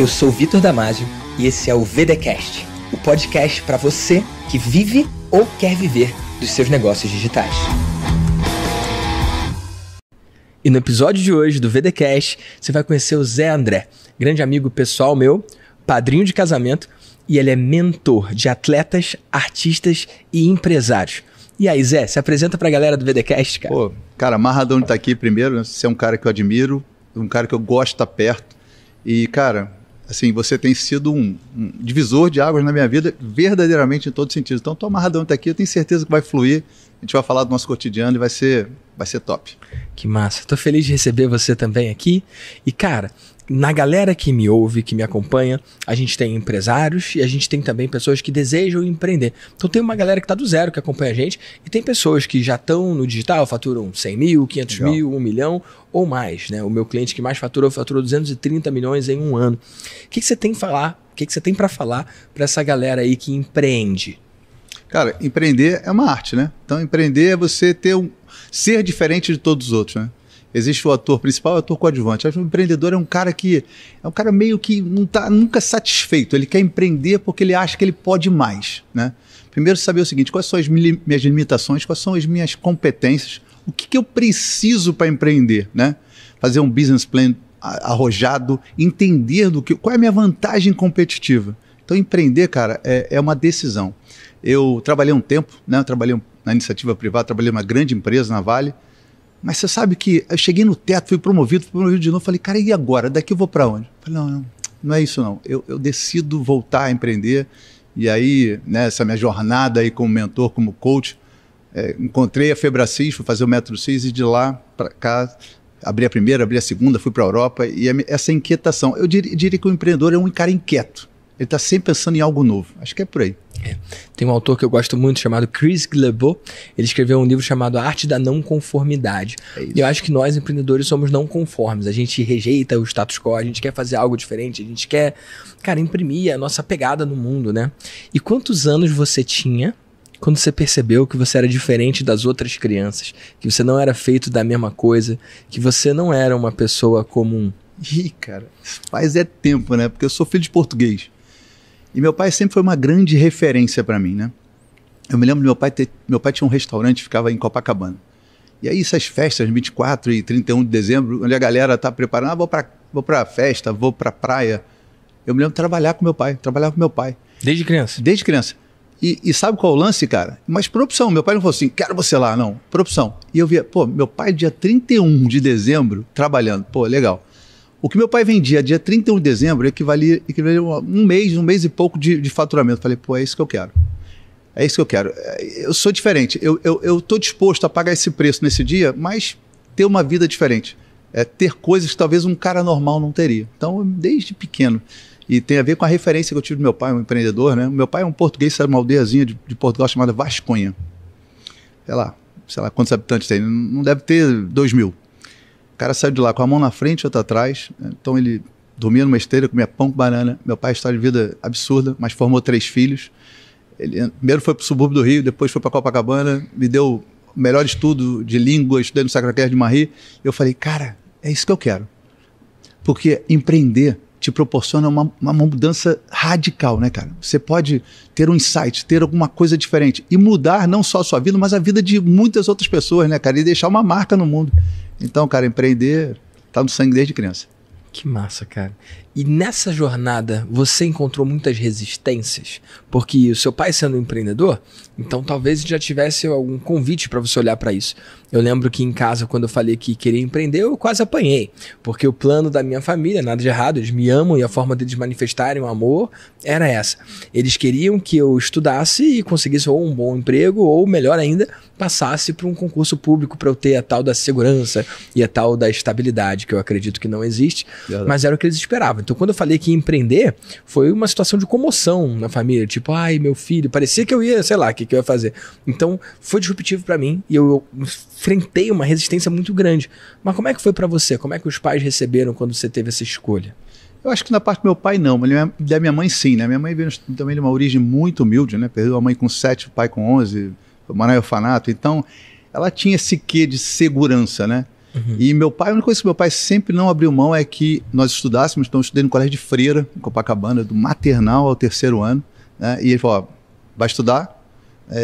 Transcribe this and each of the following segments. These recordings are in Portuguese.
Eu sou o Vitor Damasio e esse é o VDcast, o podcast para você que vive ou quer viver dos seus negócios digitais. E no episódio de hoje do VDcast, você vai conhecer o Zé André, grande amigo pessoal meu, padrinho de casamento, e ele é mentor de atletas, artistas e empresários. E aí, Zé, se apresenta pra galera do VDcast, cara. Pô, cara, amarradão de estar aqui primeiro, né? Você é um cara que eu admiro, um cara que eu gosto de estar perto. E, cara, assim, você tem sido um divisor de águas na minha vida, verdadeiramente em todos os sentidos. Então, tô amarradão de estar aqui, eu tenho certeza que vai fluir. A gente vai falar do nosso cotidiano e vai ser top. Que massa. Tô feliz de receber você também aqui. E, cara, na galera que me ouve, que me acompanha, a gente tem empresários e a gente tem também pessoas que desejam empreender. Então tem uma galera que tá do zero, que acompanha a gente, e tem pessoas que já estão no digital, faturam 100 mil, 500 Legal. mil, 1 milhão ou mais, né? O meu cliente que mais faturou 230 milhões em um ano. O que você tem para falar para essa galera aí que empreende? Cara, empreender é uma arte, né? Então, empreender é você ser diferente de todos os outros, né? Existe o ator principal e o ator coadjuvante. O empreendedor é um cara meio que não está nunca satisfeito. Ele quer empreender porque ele acha que ele pode mais, né? Primeiro, saber o seguinte: quais são as minhas limitações, quais são as minhas competências, o que eu preciso para empreender, né? Fazer um business plan arrojado, entender qual é a minha vantagem competitiva. Então, empreender, cara, é uma decisão. Eu trabalhei um tempo, né? Eu trabalhei na iniciativa privada, trabalhei numa grande empresa na Vale. Mas você sabe que eu cheguei no teto, fui promovido de novo. Falei, cara, e agora? Daqui eu vou para onde? Falei, não é isso não. Eu decido voltar a empreender. E aí, né, essa minha jornada aí como mentor, como coach, encontrei a Febracis, fui fazer o Método CIS e de lá para cá, abri a primeira, abri a segunda, fui para a Europa. E essa inquietação, eu diria que o empreendedor é um cara inquieto. Ele está sempre pensando em algo novo. Acho que é por aí. Tem um autor que eu gosto muito chamado Chris Guillebeau. Ele escreveu um livro chamado A Arte da Não Conformidade. E eu acho que nós empreendedores somos não conformes. A gente rejeita o status quo, a gente quer fazer algo diferente, a gente quer, cara, imprimir a nossa pegada no mundo, né? E quantos anos você tinha quando você percebeu que você era diferente das outras crianças, que você não era feito da mesma coisa, que você não era uma pessoa comum? Cara, faz tempo, né? Porque eu sou filho de português. E meu pai sempre foi uma grande referência para mim, né? Eu me lembro do meu pai tinha um restaurante, ficava em Copacabana. E aí essas festas, 24 e 31 de dezembro, onde a galera tá preparando, vou pra festa, vou pra praia. Eu me lembro de trabalhar com meu pai. Desde criança? Desde criança. E sabe qual é o lance, cara? Mas por opção, meu pai não falou assim, quero você lá, não. Por opção. E eu via, meu pai dia 31 de dezembro trabalhando. Legal. O que meu pai vendia dia 31 de dezembro equivalia a um mês e pouco de faturamento. Falei, é isso que eu quero. É isso que eu quero. Eu sou diferente. Eu estou disposto a pagar esse preço nesse dia, mas ter uma vida diferente. Ter coisas que talvez um cara normal não teria. Então, desde pequeno. E tem a ver com a referência que eu tive do meu pai, um empreendedor, né? Meu pai é um português, saiu de uma aldeiazinha de Portugal chamada Vasconha. Sei lá quantos habitantes tem. Não deve ter 2.000. O cara saiu de lá com a mão na frente e outra atrás. Então ele dormia numa esteira, comia pão com banana. Meu pai, história de vida absurda, mas formou 3 filhos. Ele primeiro foi para o subúrbio do Rio, depois foi para Copacabana, me deu o melhor estudo de língua, estudei no Sacré-Cœur de Marie. Eu falei, cara, é isso que eu quero. Porque empreender te proporciona uma mudança radical, né, cara? Você pode ter um insight, ter alguma coisa diferente e mudar não só a sua vida, mas a vida de muitas outras pessoas, né, cara? E deixar uma marca no mundo. Então, cara, empreender tá no sangue desde criança. Que massa, cara. E nessa jornada, você encontrou muitas resistências? Porque o seu pai sendo um empreendedor, então talvez já tivesse algum convite para você olhar para isso. Eu lembro que em casa, quando eu falei que queria empreender, eu quase apanhei. Porque o plano da minha família, nada de errado, eles me amam e a forma deles manifestarem o amor era essa. Eles queriam que eu estudasse e conseguisse ou um bom emprego, ou melhor ainda, passasse para um concurso público para eu ter a tal da segurança e a tal da estabilidade, que eu acredito que não existe, mas era o que eles esperavam. Então, quando eu falei que ia empreender, foi uma situação de comoção na família. Tipo, ai, meu filho, parecia que eu ia, sei lá, o que eu ia fazer. Então, foi disruptivo para mim e eu enfrentei uma resistência muito grande. Mas como é que foi para você? Como é que os pais receberam quando você teve essa escolha? Eu acho que na parte do meu pai não, mas da minha mãe sim, né? Minha mãe veio também de uma origem muito humilde, né? Perdeu a mãe com 7, o pai com 11, foi morar em orfanato. Então, ela tinha esse quê de segurança, né? E meu pai, a única coisa que meu pai sempre não abriu mão é que nós estudássemos. Então eu estudei no colégio de Freira, em Copacabana, do maternal ao 3º ano, né? E ele falou, ó, vai estudar,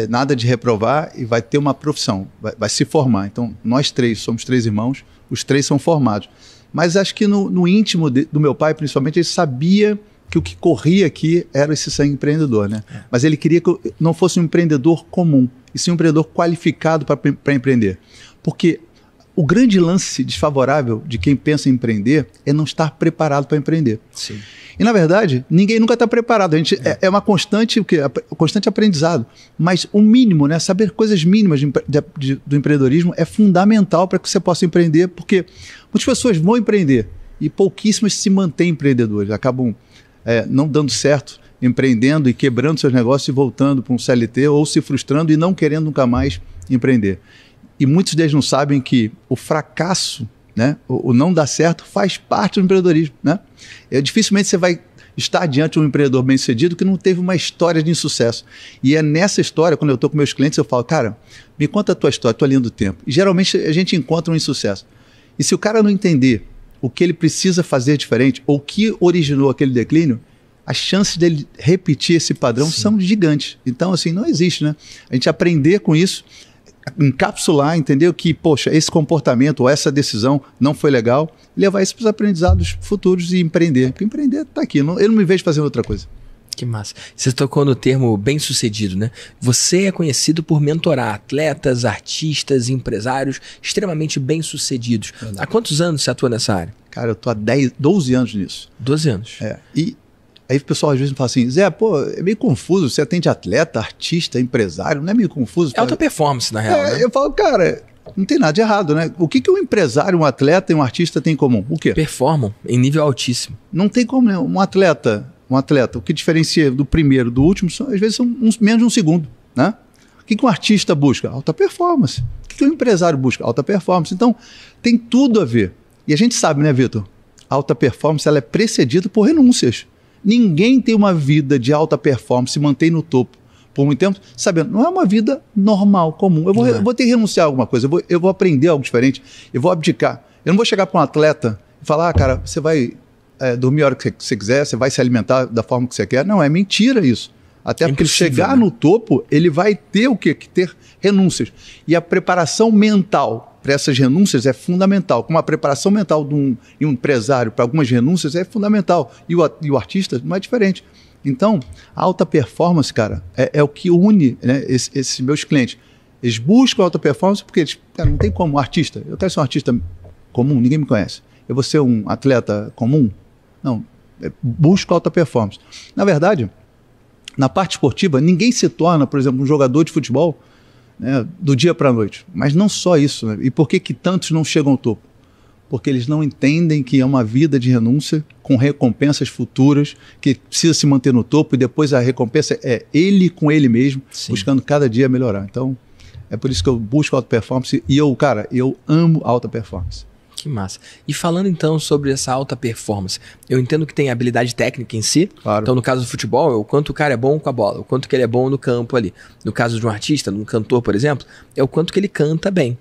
nada de reprovar e vai ter uma profissão, vai se formar. Então nós 3 somos 3 irmãos, os 3 são formados. Mas acho que no íntimo do meu pai, principalmente, ele sabia que o que corria aqui era esse sangue empreendedor, né? Mas ele queria que eu não fosse um empreendedor comum, e sim um empreendedor qualificado para empreender. Porque o grande lance desfavorável de quem pensa em empreender é não estar preparado para empreender. Sim. E, na verdade, ninguém nunca está preparado. A gente é uma constante, constante aprendizado. Mas o mínimo, né? Saber coisas mínimas do empreendedorismo é fundamental para que você possa empreender, porque muitas pessoas vão empreender e pouquíssimas se mantêm empreendedores. Acabam não dando certo, empreendendo e quebrando seus negócios e voltando para um CLT ou se frustrando e não querendo nunca mais empreender. E muitos deles não sabem que o fracasso, né, o não dar certo, faz parte do empreendedorismo, né? Dificilmente você vai estar diante de um empreendedor bem-sucedido que não teve uma história de insucesso. E é nessa história, quando eu estou com meus clientes, eu falo, cara, me conta a tua história, a tua linha do tempo. E geralmente a gente encontra um insucesso. E se o cara não entender o que ele precisa fazer diferente, ou o que originou aquele declínio, as chances dele repetir esse padrão são gigantes. Então, assim, não existe, né? A gente aprender com isso, encapsular, entender que, poxa, esse comportamento ou essa decisão não foi legal, levar isso para os aprendizados futuros e empreender. Porque empreender está aqui, eu não me vejo fazendo outra coisa. Que massa. Você tocou no termo bem-sucedido, né? Você é conhecido por mentorar atletas, artistas, empresários extremamente bem-sucedidos. Há quantos anos você atua nessa área? Cara, eu estou há 12 anos nisso. 12 anos. E aí o pessoal às vezes me fala assim, Zé, pô, é meio confuso, você atende atleta, artista, empresário, não é meio confuso? É alta performance, na real, né? Eu falo, cara, não tem nada de errado, né? O que um empresário, um atleta e um artista têm em comum? O quê? Performam em nível altíssimo. Não tem como, né? Um atleta, o que diferencia do primeiro do último, às vezes são menos de um segundo, né? O que um artista busca? Alta performance. O que um empresário busca? Alta performance. Então, tem tudo a ver. E a gente sabe, né, Vitor? A alta performance ela é precedida por renúncias. Ninguém tem uma vida de alta performance, se mantém no topo por muito tempo, sabendo, não é uma vida normal, comum. Eu vou ter que renunciar a alguma coisa, eu vou aprender algo diferente, eu vou abdicar. Eu não vou chegar para um atleta e falar, cara, você vai dormir a hora que você quiser, você vai se alimentar da forma que você quer. Não, é mentira isso. Até porque ele chegar no topo, ele vai ter o quê? Que ter renúncias. E a preparação mental para essas renúncias é fundamental. Como a preparação mental de um empresário para algumas renúncias é fundamental. E o artista não é diferente. Então, a alta performance, cara, é o que une, né, esses meus clientes. Eles buscam alta performance porque eles, cara, não tem como. Artista, eu quero ser um artista comum, ninguém me conhece. Eu vou ser um atleta comum? Não, busco alta performance. Na verdade, na parte esportiva, ninguém se torna, por exemplo, um jogador de futebol, né, do dia para a noite. Mas não só isso, né? E por que tantos não chegam ao topo? Porque eles não entendem que é uma vida de renúncia com recompensas futuras, que precisa se manter no topo e depois a recompensa é ele com ele mesmo, buscando cada dia melhorar. Então, é por isso que eu busco alta performance e eu amo alta performance. Que massa. E falando então sobre essa alta performance, eu entendo que tem habilidade técnica em si. Claro. Então no caso do futebol, é o quanto o cara é bom com a bola, o quanto que ele é bom no campo ali. No caso de um artista, de um cantor, por exemplo, é o quanto que ele canta bem.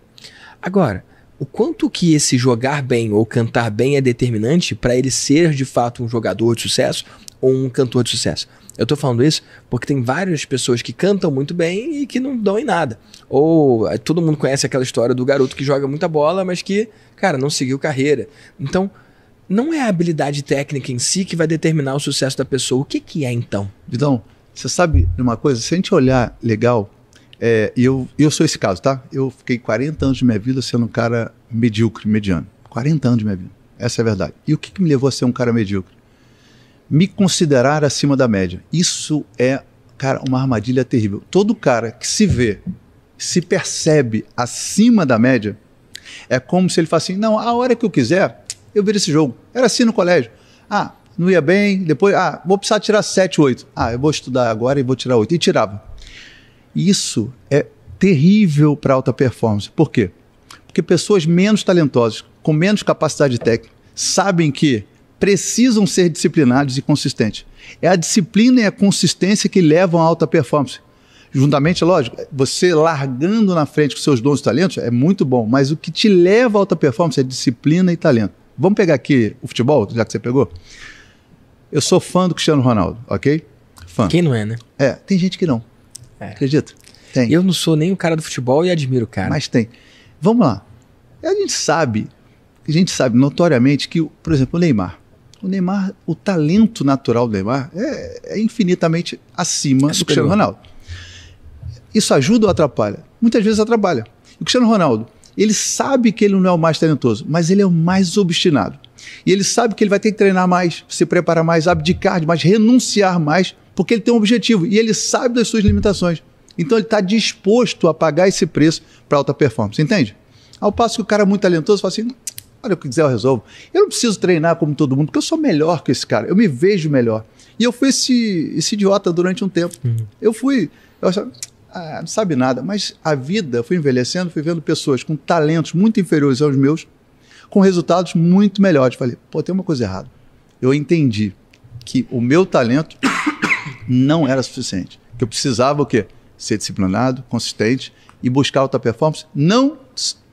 Agora, o quanto que esse jogar bem ou cantar bem é determinante para ele ser de fato um jogador de sucesso ou um cantor de sucesso? Eu tô falando isso porque tem várias pessoas que cantam muito bem e que não dão em nada. Ou todo mundo conhece aquela história do garoto que joga muita bola, mas que, cara, não seguiu carreira. Então, não é a habilidade técnica em si que vai determinar o sucesso da pessoa. O que é então? Então, você sabe de uma coisa? Se a gente olhar legal, eu sou esse caso, tá? Eu fiquei 40 anos de minha vida sendo um cara medíocre, mediano. 40 anos de minha vida. Essa é a verdade. E o que me levou a ser um cara medíocre? Me considerar acima da média. Isso é, cara, uma armadilha terrível. Todo cara que se vê, se percebe acima da média, é como se ele falasse assim, não, a hora que eu quiser, eu viro esse jogo. Era assim no colégio. Ah, não ia bem, depois, vou precisar tirar 7, 8. Eu vou estudar agora e vou tirar 8. E tirava. Isso é terrível para alta performance. Por quê? Porque pessoas menos talentosas, com menos capacidade técnica, sabem que precisam ser disciplinados e consistentes. É a disciplina e a consistência que levam à alta performance. Juntamente, lógico, você largando na frente com seus dons e talentos é muito bom, mas o que te leva à alta performance é disciplina e talento. Vamos pegar aqui o futebol, já que você pegou? Eu sou fã do Cristiano Ronaldo, ok? Fã. Quem não é, né? Tem gente que não. Acredita? Tem. Eu não sou nem o cara do futebol e admiro o cara. Mas tem. Vamos lá. A gente sabe notoriamente que, por exemplo, o Neymar, o talento natural do Neymar é infinitamente acima do Cristiano Ronaldo. Isso ajuda ou atrapalha? Muitas vezes atrapalha. O Cristiano Ronaldo, ele sabe que ele não é o mais talentoso, mas ele é o mais obstinado. E ele sabe que ele vai ter que treinar mais, se preparar mais, abdicar mais, renunciar mais, porque ele tem um objetivo e ele sabe das suas limitações. Então ele está disposto a pagar esse preço para alta performance, entende? Ao passo que o cara muito talentoso fala assim, olha, o que quiser eu resolvo. Eu não preciso treinar como todo mundo, porque eu sou melhor que esse cara, eu me vejo melhor. E eu fui esse idiota durante um tempo. Eu achava, não sabe nada, mas a vida, fui envelhecendo, fui vendo pessoas com talentos muito inferiores aos meus, com resultados muito melhores. Falei, pô, tem uma coisa errada. Eu entendi que o meu talento não era suficiente. Que eu precisava o quê? Ser disciplinado, consistente e buscar alta performance, não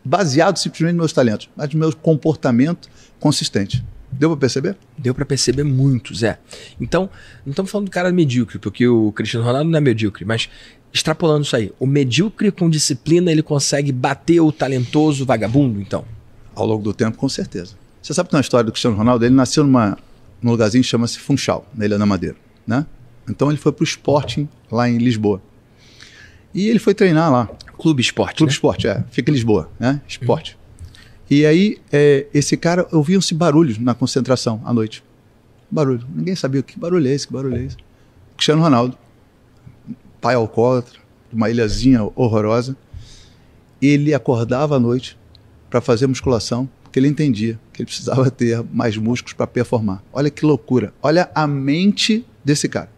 baseado simplesmente nos meus talentos, mas no meu comportamento consistente. Deu para perceber? Deu para perceber muito, Zé. Então, não estamos falando do cara medíocre, porque o Cristiano Ronaldo não é medíocre, mas extrapolando isso aí, o medíocre com disciplina, ele consegue bater o talentoso vagabundo, então? Ao longo do tempo, com certeza. Você sabe que na história do Cristiano Ronaldo, ele nasceu num lugarzinho que chama-se Funchal, na Ilha da Madeira, né? Então ele foi para o Sporting, lá em Lisboa. E ele foi treinar lá. Clube Esporte, Clube Esporte, fica em Lisboa, né? Esporte. E aí, esse cara, ouviam-se barulhos na concentração à noite. Barulho. Ninguém sabia que barulho é esse, que barulho é esse. Cristiano Ronaldo, pai alcoólatra, uma ilhazinha horrorosa, ele acordava à noite para fazer musculação, porque ele entendia que ele precisava ter mais músculos para performar. Olha que loucura. Olha a mente desse cara.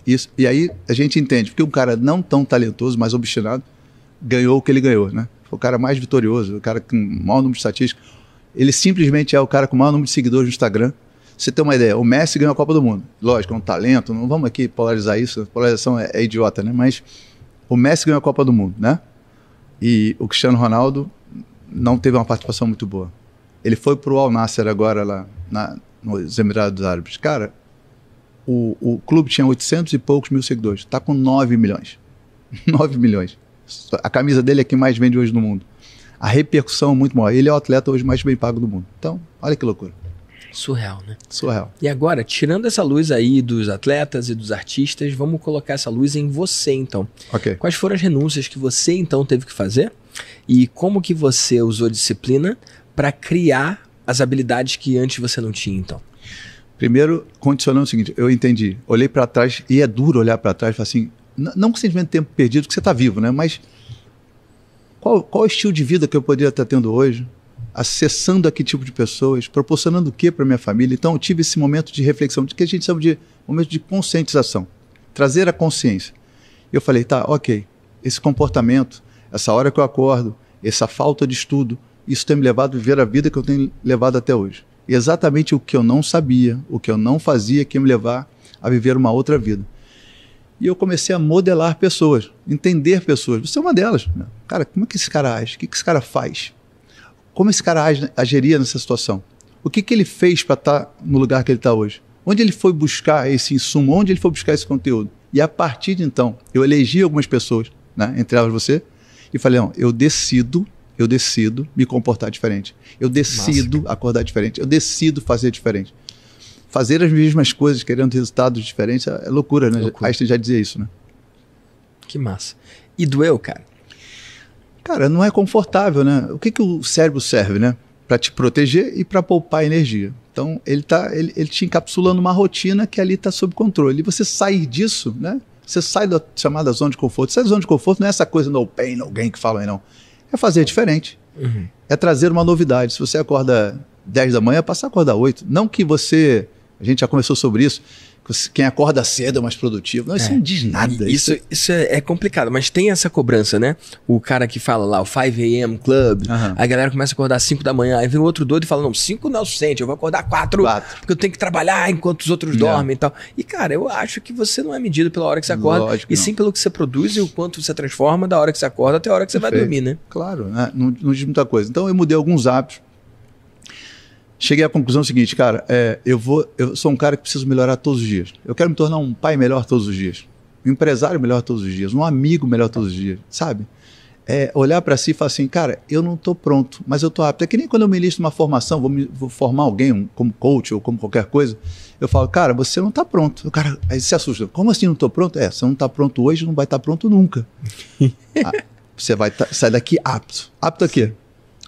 Isso. E aí a gente entende, porque um cara não tão talentoso, mas obstinado, ganhou o que ele ganhou, né? Foi o cara mais vitorioso, o cara com o maior número de estatísticas. Ele simplesmente é o cara com o maior número de seguidores no Instagram. Você tem uma ideia, o Messi ganhou a Copa do Mundo. Lógico, é um talento, não vamos aqui polarizar isso, a polarização é idiota, né? Mas o Messi ganhou a Copa do Mundo, né? E o Cristiano Ronaldo não teve uma participação muito boa. Ele foi pro Al Nassr agora lá nos Emirados Árabes. Cara, o clube tinha 800 e poucos mil seguidores. Está com 9 milhões. 9 milhões. A camisa dele é quem mais vende hoje no mundo. A repercussão é muito maior. Ele é o atleta hoje mais bem pago do mundo. Então, olha que loucura. Surreal, né? Surreal. E agora, tirando essa luz aí dos atletas e dos artistas, vamos colocar essa luz em você, então. Ok. Quais foram as renúncias que você, então, teve que fazer? E como que você usou disciplina para criar as habilidades que antes você não tinha, então? Primeiro, condicionando o seguinte, eu entendi. Olhei para trás, e é duro olhar para trás e falar assim, não com sentimento de tempo perdido, porque você está vivo, né? Mas qual o estilo de vida que eu poderia estar tendo hoje? Acessando a que tipo de pessoas? Proporcionando o que para minha família? Então eu tive esse momento de reflexão, que a gente chama de momento de conscientização. Trazer a consciência. Eu falei, tá, ok, esse comportamento, essa hora que eu acordo, essa falta de estudo, isso tem me levado a viver a vida que eu tenho levado até hoje. E exatamente o que eu não sabia, o que eu não fazia, que ia me levar a viver uma outra vida. E eu comecei a modelar pessoas, entender pessoas. Você é uma delas. Né? Cara, como é que esse cara age? O que esse cara faz? Como esse cara agiria nessa situação? O que ele fez para estar no lugar que ele está hoje? Onde ele foi buscar esse insumo? Onde ele foi buscar esse conteúdo? E a partir de então, eu elegi algumas pessoas, né, entre elas você, e falei, não, eu decido me comportar diferente. Eu decido acordar diferente. Eu decido fazer diferente. Fazer as mesmas coisas, querendo resultados diferentes, é loucura, né? Loucura. Einstein já dizia isso, né? Que massa. E doeu, cara? Cara, não é confortável, né? O que o cérebro serve, né? Para te proteger e para poupar energia. Então, ele te encapsula numa rotina que ali está sob controle. E você sair disso, né? Você sai da chamada zona de conforto. Sai da zona de conforto não é essa coisa no pain, no gain que falam aí, não. É fazer diferente. Uhum. É trazer uma novidade. Se você acorda 10 da manhã, passa a acordar 8. Não que você... A gente já conversou sobre isso. quem acorda cedo é mais produtivo. Não, isso não diz nada. Isso é complicado, mas tem essa cobrança, né? O cara que fala lá, o 5 a.m. Club, a galera começa a acordar às 5 da manhã, aí vem outro doido e fala, não, 5 não é o suficiente, eu vou acordar 4, porque eu tenho que trabalhar enquanto os outros dormem e tal. E, cara, eu acho que você não é medido pela hora que você acorda, lógico, e sim pelo que você produz e o quanto você transforma da hora que você acorda até a hora que você vai dormir, né? Claro, né? Não diz muita coisa. Então eu mudei alguns hábitos. Cheguei à conclusão seguinte, cara, eu sou um cara que preciso melhorar todos os dias. Eu quero me tornar um pai melhor todos os dias, um empresário melhor todos os dias, um amigo melhor todos os dias, sabe? Olhar para si e falar assim, cara, eu não estou pronto, mas eu estou apto. É que nem quando eu me listo numa formação, vou formar alguém como coach ou como qualquer coisa, eu falo, cara, você não está pronto. O cara aí se assusta. Como assim não estou pronto? Você não está pronto hoje, não vai estar pronto nunca. Você vai sair daqui apto. Apto a quê?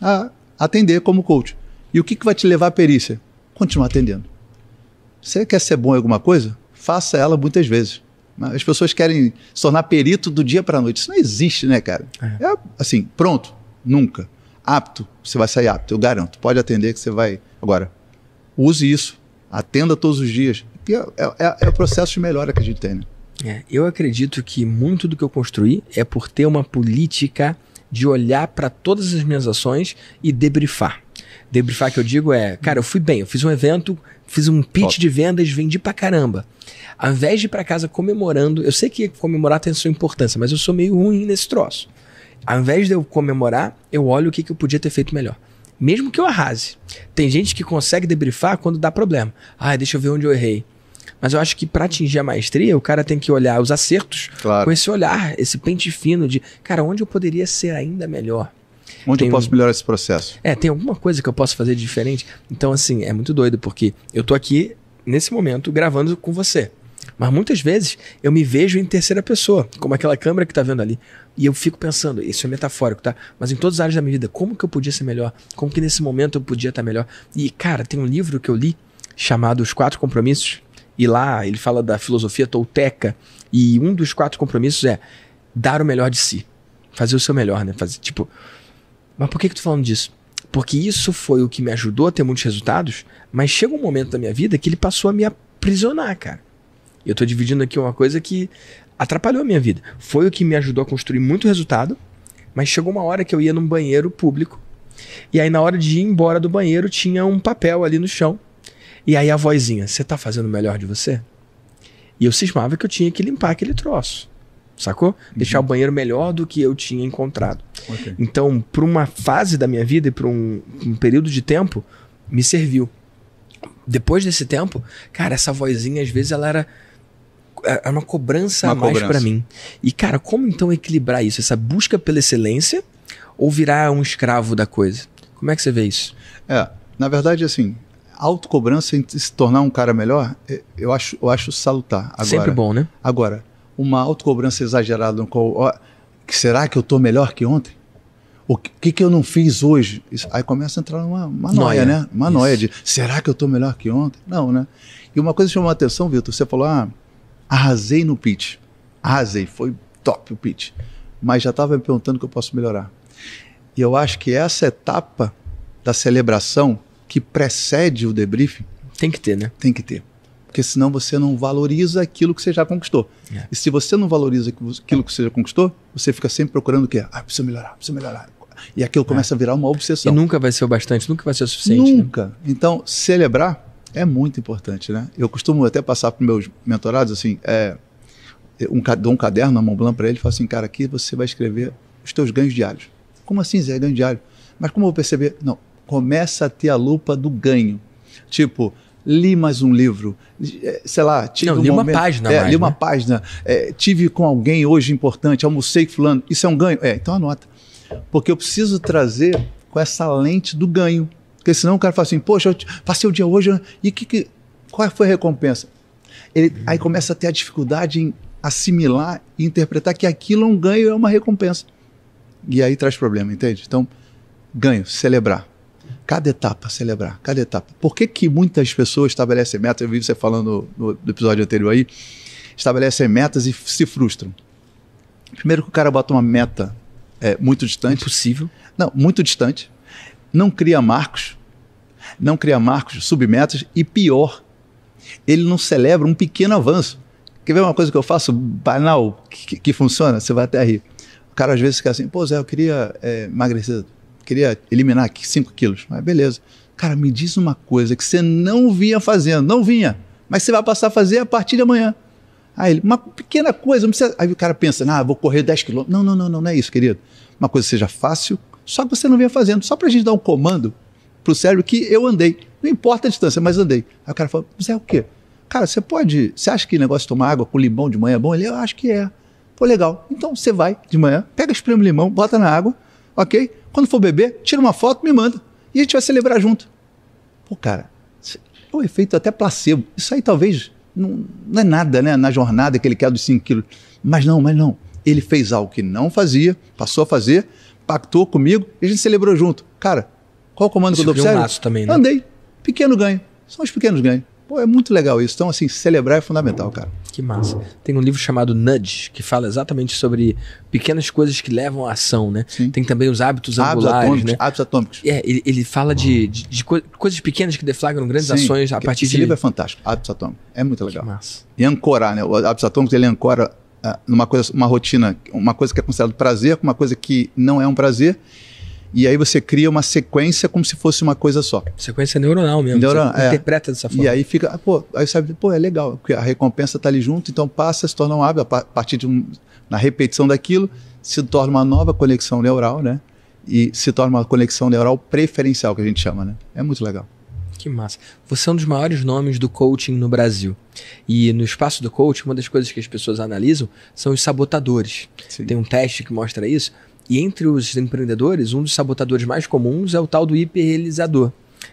A atender como coach. E o que vai te levar à perícia? Continuar atendendo. Você quer ser bom em alguma coisa? Faça ela muitas vezes. As pessoas querem se tornar perito do dia para a noite. Isso não existe, né, cara? Assim, pronto? Nunca. Apto? Você vai sair apto, eu garanto. Pode atender que você vai... Agora, use isso. Atenda todos os dias. Porque é o processo de melhora que a gente tem, né? Eu acredito que muito do que eu construí é por ter uma política de olhar para todas as minhas ações e debriefar. Debriefar que eu digo cara, eu fui bem, eu fiz um evento, fiz um pitch de vendas, vendi pra caramba. Ao invés de ir pra casa comemorando, eu sei que comemorar tem sua importância, mas eu sou meio ruim nesse troço. Ao invés de eu comemorar, eu olho o que eu podia ter feito melhor. Mesmo que eu arrase. Tem gente que consegue debriefar quando dá problema. Deixa eu ver onde eu errei. Mas eu acho que para atingir a maestria, o cara tem que olhar os acertos com esse olhar, esse pente fino de, cara, onde eu poderia ser ainda melhor? Onde eu posso melhorar esse processo? Tem alguma coisa que eu posso fazer de diferente? Então, assim, é muito doido, porque eu tô aqui, nesse momento, gravando com você. Mas muitas vezes eu me vejo em terceira pessoa, como aquela câmera que tá vendo ali. E eu fico pensando, isso é metafórico, tá? Mas em todas as áreas da minha vida, como que eu podia ser melhor? Como que nesse momento eu podia estar melhor? E, cara, tem um livro que eu li chamado Os 4 Compromissos. E lá ele fala da filosofia tolteca. E um dos 4 compromissos é dar o melhor de si. Fazer o seu melhor, né? Mas por que eu tô falando disso? Porque isso foi o que me ajudou a ter muitos resultados, mas chega um momento da minha vida que ele passou a me aprisionar, cara. Eu tô dividindo aqui uma coisa que atrapalhou a minha vida. Foi o que me ajudou a construir muito resultado, mas chegou uma hora que eu ia num banheiro público, e aí na hora de ir embora do banheiro tinha um papel ali no chão, e aí a vozinha, você tá fazendo o melhor de você? E eu cismava que eu tinha que limpar aquele troço. Sacou? Deixar o banheiro melhor do que eu tinha encontrado. Então, por uma fase da minha vida e por um período de tempo, me serviu. Depois desse tempo, cara, essa vozinha, às vezes, ela era uma cobrança a mais pra mim. E, cara, como então equilibrar isso? Essa busca pela excelência ou virar um escravo da coisa? Como é que você vê isso? Na verdade, assim, autocobrança em se tornar um cara melhor, eu acho salutar. Agora, sempre bom, né? Agora, uma autocobrança exagerada, será que eu estou melhor que ontem? O que eu não fiz hoje? Aí começa a entrar uma noia, né? Uma noia de, será que eu estou melhor que ontem? Não, né? E uma coisa chamou a atenção, Vitor, você falou, arrasei no pitch. Arrasei, foi top o pitch. Mas já estava me perguntando o que eu posso melhorar. E eu acho que essa etapa da celebração que precede o debriefing... Tem que ter, né? Tem que ter. Porque senão você não valoriza aquilo que você já conquistou. E se você não valoriza aquilo que você já conquistou, você fica sempre procurando o quê? Preciso melhorar. E aquilo começa a virar uma obsessão. E nunca vai ser o bastante, nunca vai ser o suficiente. Nunca. Né? Então, celebrar é muito importante, né? Eu costumo até passar para os meus mentorados, assim, dou um caderno na Montblanc para ele e falo assim, cara, aqui você vai escrever os teus ganhos diários. Como assim, Zé, ganho diário? Mas como eu vou perceber? Não, começa a ter a lupa do ganho. Tipo... Li mais um livro, sei lá, tive li uma página mais, li uma página, tive com alguém hoje importante, almocei com fulano, isso é um ganho? Então anota, porque eu preciso trazer com essa lente do ganho, porque senão o cara fala assim, poxa, eu passei o dia hoje, e qual foi a recompensa? Aí começa a ter a dificuldade em assimilar e interpretar que aquilo é um ganho, é uma recompensa, e aí traz problema, entende? Então, ganho, celebrar. Cada etapa, celebrar, cada etapa. Por que muitas pessoas estabelecem metas? Eu vi você falando no episódio anterior aí, estabelecem metas e se frustram. Primeiro que o cara bota uma meta muito distante. Impossível. Não, muito distante. Não cria marcos, submetas e pior, ele não celebra um pequeno avanço. Quer ver uma coisa que eu faço banal, que funciona? Você vai até rir. O cara às vezes fica assim, pô Zé, eu queria emagrecer, queria eliminar aqui 5 quilos. Mas beleza. Cara, me diz uma coisa que você não vinha fazendo, não vinha, mas você vai passar a fazer a partir de amanhã. Aí ele, uma pequena coisa, não precisa... Aí o cara pensa, vou correr 10 quilômetros. Não é isso, querido. Uma coisa que seja fácil, só que você não vinha fazendo, só pra gente dar um comando pro cérebro que eu andei. Não importa a distância, mas andei. Aí o cara fala, Zé, o quê? Cara, você acha que o negócio de tomar água com limão de manhã é bom? Ele, eu acho que é. Pô, legal. Então você vai de manhã, pega, espreme o limão, bota na água, ok? Quando for beber, tira uma foto, me manda. E a gente vai celebrar junto. Pô, cara, é um efeito até placebo. Isso aí talvez não é nada, né? Na jornada que ele quer dos 5 quilos. Mas não. Ele fez algo que não fazia, passou a fazer, pactou comigo e a gente celebrou junto. Cara, qual o comando que eu dou pro cérebro? Também, né? Andei. Pequeno ganho. São os pequenos ganhos. Pô, é muito legal isso. Então, assim, celebrar é fundamental, cara. Que massa. Tem um livro chamado Nudge, que fala exatamente sobre pequenas coisas que levam à ação, né? Sim. Tem também os hábitos angulares, né? Hábitos atômicos. Ele fala de coisas pequenas que deflagram grandes ações a partir esse livro é fantástico. Hábitos atômicos. É muito legal. Que massa. E ancorar, né? O hábitos atômicos, ele ancora numa coisa, uma rotina, uma coisa que é considerado prazer com uma coisa que não é um prazer. E aí você cria uma sequência como se fosse uma coisa só. Sequência neuronal mesmo. Você interpreta dessa forma. E aí fica, aí sabe, é legal, porque a recompensa está ali junto, então passa, se torna um hábito, a partir na repetição daquilo, se torna uma nova conexão neural, né? E se torna uma conexão neural preferencial, que a gente chama, né? É muito legal. Que massa. Você é um dos maiores nomes do coaching no Brasil. E no espaço do coaching, uma das coisas que as pessoas analisam são os sabotadores. Sim. Tem um teste que mostra isso. E entre os empreendedores, um dos sabotadores mais comuns é o tal do hiperrealizador.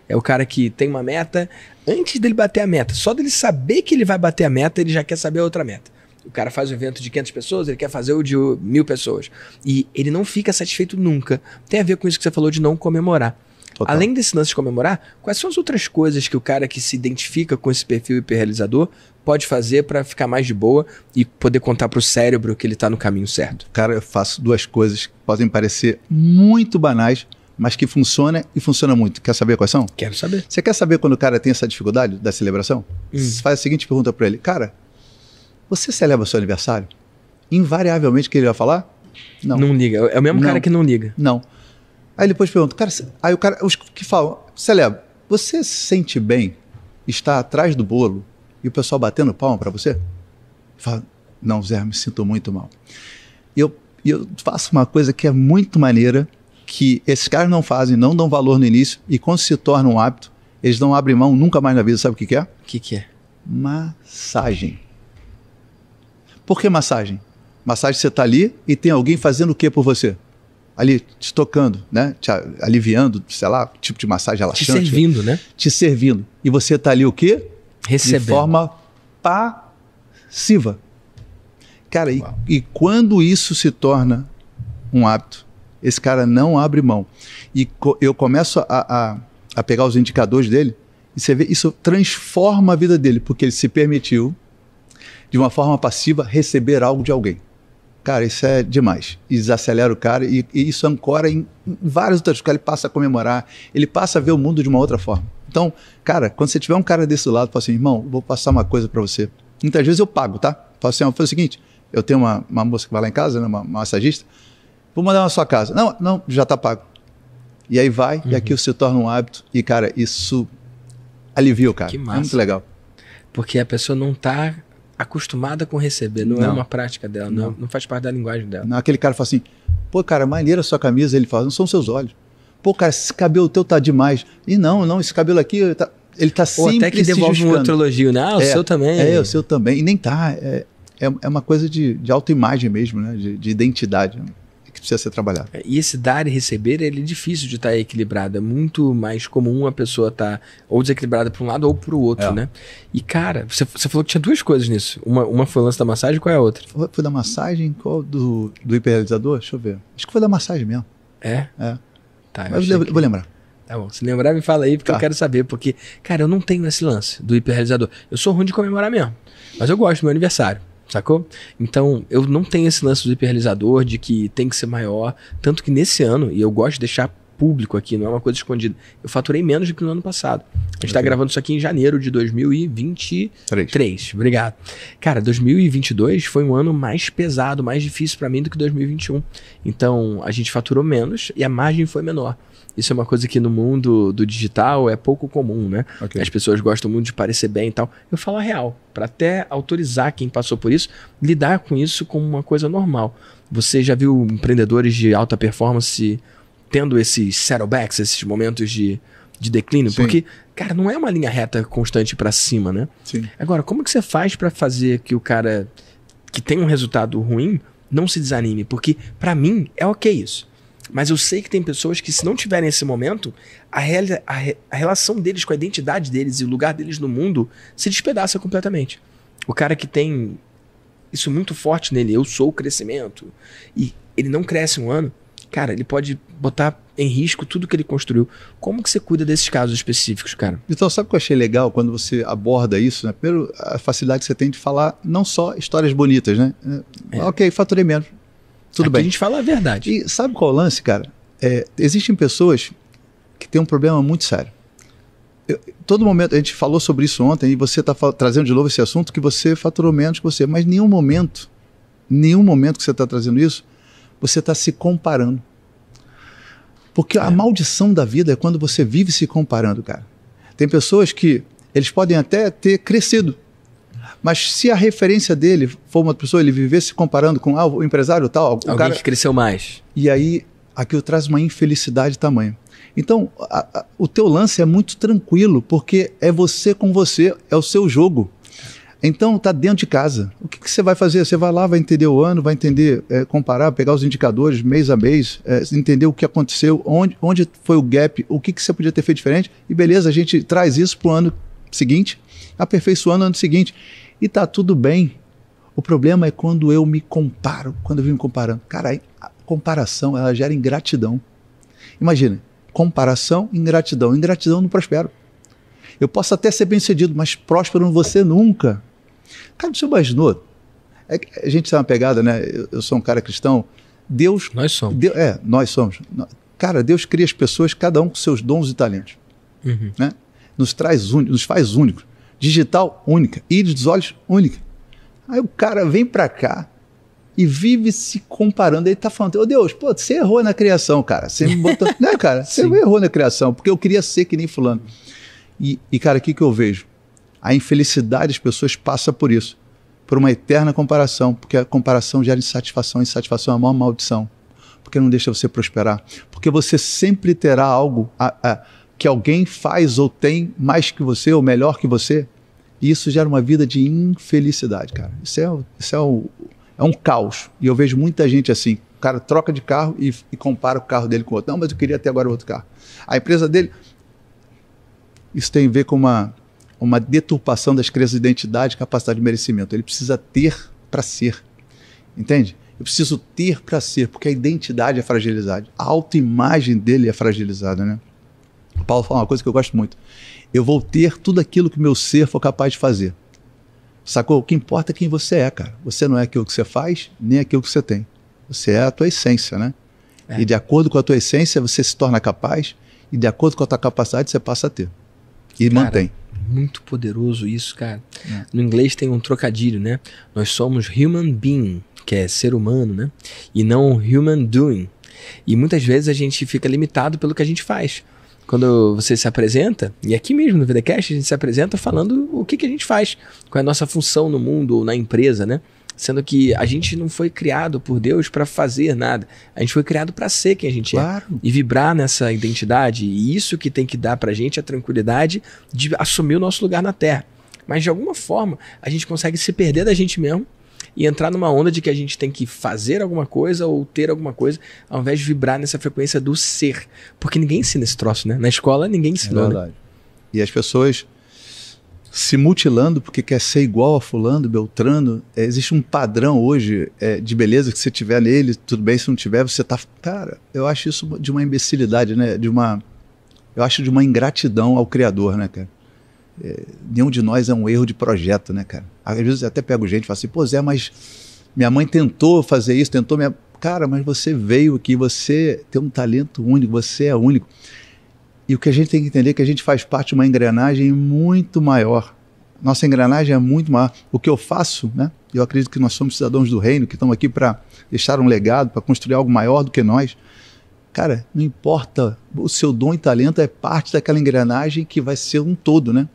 É o cara que tem uma meta, antes dele bater a meta, só dele saber que ele vai bater a meta, ele já quer saber a outra meta. O cara faz um evento de 500 pessoas, ele quer fazer o de 1.000 pessoas. E ele não fica satisfeito nunca. Tem a ver com isso que você falou de não comemorar. Total. Além desse lance de comemorar, quais são as outras coisas que o cara que se identifica com esse perfil hiperrealizador pode fazer para ficar mais de boa e poder contar para o cérebro que ele está no caminho certo? Cara, eu faço 2 coisas que podem parecer muito banais, mas que funcionam e funcionam muito. Quer saber quais são? Quero saber. Você quer saber quando o cara tem essa dificuldade da celebração? Você faz a seguinte pergunta para ele. Cara, você celebra seu aniversário? Invariavelmente o que ele vai falar? Não. Não liga. É o mesmo cara que não liga. Não. Aí depois pergunta, cara, aí o cara, os que falam, celebra, você se sente bem estar atrás do bolo e o pessoal batendo palma para você? Fala, não, Zé, me sinto muito mal. E eu faço uma coisa que é muito maneira, que esses caras não fazem, não dão valor no início, e quando se torna um hábito, eles não abrem mão nunca mais na vida. Sabe o que é? O que é? Massagem. Por que massagem? Massagem, você está ali e tem alguém fazendo o que por você? Ali te tocando, né? Te aliviando, sei lá, tipo de massagem relaxante. Te servindo, né? Te servindo. E você está ali o quê? Recebendo. De forma passiva. Cara, e quando isso se torna um hábito, esse cara não abre mão. E eu começo a pegar os indicadores dele, e você vê, isso transforma a vida dele, porque ele se permitiu, de uma forma passiva, receber algo de alguém. Cara, isso é demais. E desacelera o cara e isso ancora em várias outras coisas. Ele passa a comemorar, ele passa a ver o mundo de uma outra forma. Então, cara, quando você tiver um cara desse lado, fala assim, irmão, vou passar uma coisa para você. Muitas vezes eu pago, tá? Falo assim, faz o seguinte, eu tenho uma moça que vai lá em casa, né, uma massagista, vou mandar na sua casa. Não, já tá pago. E aí vai, e aquilo se torna um hábito. E, cara, isso alivia o cara. Que massa. É muito legal. Porque a pessoa não tá acostumada com receber, não é uma prática dela, não faz parte da linguagem dela. Não, aquele cara fala assim, pô, cara, maneira a sua camisa, ele fala, não são seus olhos. Pô, cara, esse cabelo teu tá demais. E não, esse cabelo aqui, ele tá sempre ou até que devolve um outro elogio, né? O seu também. O seu também. E nem tá. É uma coisa de autoimagem mesmo, né? De identidade, né? Que precisa ser trabalhado. E esse dar e receber, ele é difícil de estar equilibrado. É muito mais comum a pessoa estar ou desequilibrada para um lado ou para o outro, né? E, cara, você falou que tinha 2 coisas nisso. Uma foi o lance da massagem, qual é a outra? Foi da massagem? Qual do hiperrealizador? Deixa eu ver. Acho que foi da massagem mesmo. É? Tá, mas eu vou lembrar. Tá bom, se lembrar me fala aí, porque eu quero saber, porque, cara, eu não tenho esse lance do hiperrealizador. Eu sou ruim de comemorar mesmo, mas eu gosto do meu aniversário, sacou? Então, eu não tenho esse lance do hiperrealizador, de que tem que ser maior, tanto que nesse ano, e eu gosto de deixar público aqui, não é uma coisa escondida. Eu faturei menos do que no ano passado. A gente tá gravando isso aqui em janeiro de 2023. Obrigado. Cara, 2022 foi um ano mais pesado, mais difícil para mim do que 2021. Então, a gente faturou menos e a margem foi menor. Isso é uma coisa que no mundo do digital é pouco comum, né? Okay. As pessoas gostam muito de parecer bem e tal. Eu falo a real, para até autorizar quem passou por isso, lidar com isso como uma coisa normal. Você já viu empreendedores de alta performance tendo esses settlebacks, esses momentos de declínio? Sim. Porque, cara, não é uma linha reta constante para cima, né? Sim. Agora, como que você faz para fazer que o cara que tem um resultado ruim não se desanime? Porque, para mim, é ok isso. Mas eu sei que tem pessoas que, se não tiverem esse momento, a relação deles com a identidade deles e o lugar deles no mundo se despedaça completamente. O cara que tem isso muito forte nele, eu sou o crescimento, e ele não cresce um ano, cara, ele pode botar em risco tudo que ele construiu. Como que você cuida desses casos específicos, cara? Então, sabe o que eu achei legal quando você aborda isso, né? Primeiro, a facilidade que você tem de falar não só histórias bonitas, né? Ok, faturei menos. Tudo bem. A gente fala a verdade. E sabe qual é o lance, cara? Existem pessoas que têm um problema muito sério. Todo momento, a gente falou sobre isso ontem, e você está trazendo de novo esse assunto, que você faturou menos que você, mas nenhum momento que você está trazendo isso, você está se comparando. Porque a maldição da vida é quando você vive se comparando, cara. Tem pessoas que eles podem até ter crescido, mas se a referência dele for uma pessoa, ele viver se comparando com o empresário tal, alguém cara que cresceu mais. E aí aquilo traz uma infelicidade tamanha. Então, o teu lance é muito tranquilo, porque é você com você, é o seu jogo. Então, tá dentro de casa. O que você vai fazer? Você vai lá, vai entender o ano, vai entender, comparar, pegar os indicadores mês a mês, entender o que aconteceu, onde foi o gap, o que você podia ter feito diferente, e beleza, a gente traz isso para o ano seguinte, aperfeiçoando o ano seguinte. E tá tudo bem. O problema é quando eu me comparo, quando eu vivo me comparando. Cara, a comparação, ela gera ingratidão. Imagina, comparação, ingratidão. Ingratidão não prospero. Eu posso até ser bem-sucedido, mas próspero não vou ser nunca. Cara, você imaginou? A gente tem uma pegada, né? Eu sou um cara cristão. Deus... Nós somos. Nós somos. Cara, Deus cria as pessoas, cada um com seus dons e talentos. Uhum. Né? Nos faz únicos. Digital, única. Íris dos olhos, única. Aí o cara vem pra cá e vive se comparando. Ele tá falando, Deus, pô, você errou na criação, cara. Você me botou... Né, cara? Você errou na criação, porque eu queria ser que nem fulano. E cara, o que eu vejo? A infelicidade das pessoas passa por isso. Por uma eterna comparação. Porque a comparação gera insatisfação. Insatisfação é a maior maldição. Porque não deixa você prosperar. Porque você sempre terá algo que alguém faz ou tem mais que você, ou melhor que você. E isso gera uma vida de infelicidade, cara. Isso é um caos. E eu vejo muita gente assim. O cara troca de carro e compara o carro dele com o outro. Não, mas eu queria ter agora outro carro. A empresa dele... Isso tem a ver com uma deturpação das crenças de identidade e capacidade de merecimento. Ele precisa ter para ser. Entende? Eu preciso ter para ser, porque a identidade é fragilizada. A autoimagem dele é fragilizada, né? O Paulo fala uma coisa que eu gosto muito. Eu vou ter tudo aquilo que meu ser for capaz de fazer. Sacou? O que importa é quem você é, cara. Você não é aquilo que você faz, nem aquilo que você tem. Você é a tua essência, né? E de acordo com a tua essência, você se torna capaz, e de acordo com a tua capacidade, você passa a ter. E cara, mantém. Muito poderoso isso, cara. No inglês tem um trocadilho, né? Nós somos human being, que é ser humano, né? E não human doing. E muitas vezes a gente fica limitado pelo que a gente faz. Quando você se apresenta, e aqui mesmo no VDCast a gente se apresenta falando o que a gente faz, qual é a nossa função no mundo ou na empresa, né? Sendo que a gente não foi criado por Deus para fazer nada. A gente foi criado para ser quem a gente é. E vibrar nessa identidade. E isso que tem que dar pra gente a tranquilidade de assumir o nosso lugar na Terra. Mas de alguma forma, a gente consegue se perder da gente mesmo e entrar numa onda de que a gente tem que fazer alguma coisa ou ter alguma coisa, ao invés de vibrar nessa frequência do ser. Porque ninguém ensina esse troço, né? Na escola ninguém ensinou. É verdade. Né? E as pessoas... se mutilando porque quer ser igual a fulano, beltrano. Existe um padrão hoje de beleza que se tiver nele, tudo bem, se não tiver, você tá... Cara, eu acho isso de uma imbecilidade, né? Eu acho de uma ingratidão ao Criador, né, cara? Nenhum de nós é um erro de projeto, né, cara? Às vezes eu até pego gente e falo assim, pô, Zé, mas minha mãe tentou fazer isso, tentou... Cara, mas você veio aqui, você tem um talento único, você é único. E o que a gente tem que entender é que a gente faz parte de uma engrenagem muito maior. Nossa engrenagem é muito maior. O que eu faço, né? Eu acredito que nós somos cidadãos do reino, que estamos aqui para deixar um legado, para construir algo maior do que nós. Cara, não importa, o seu dom e talento é parte daquela engrenagem que vai ser um todo, né?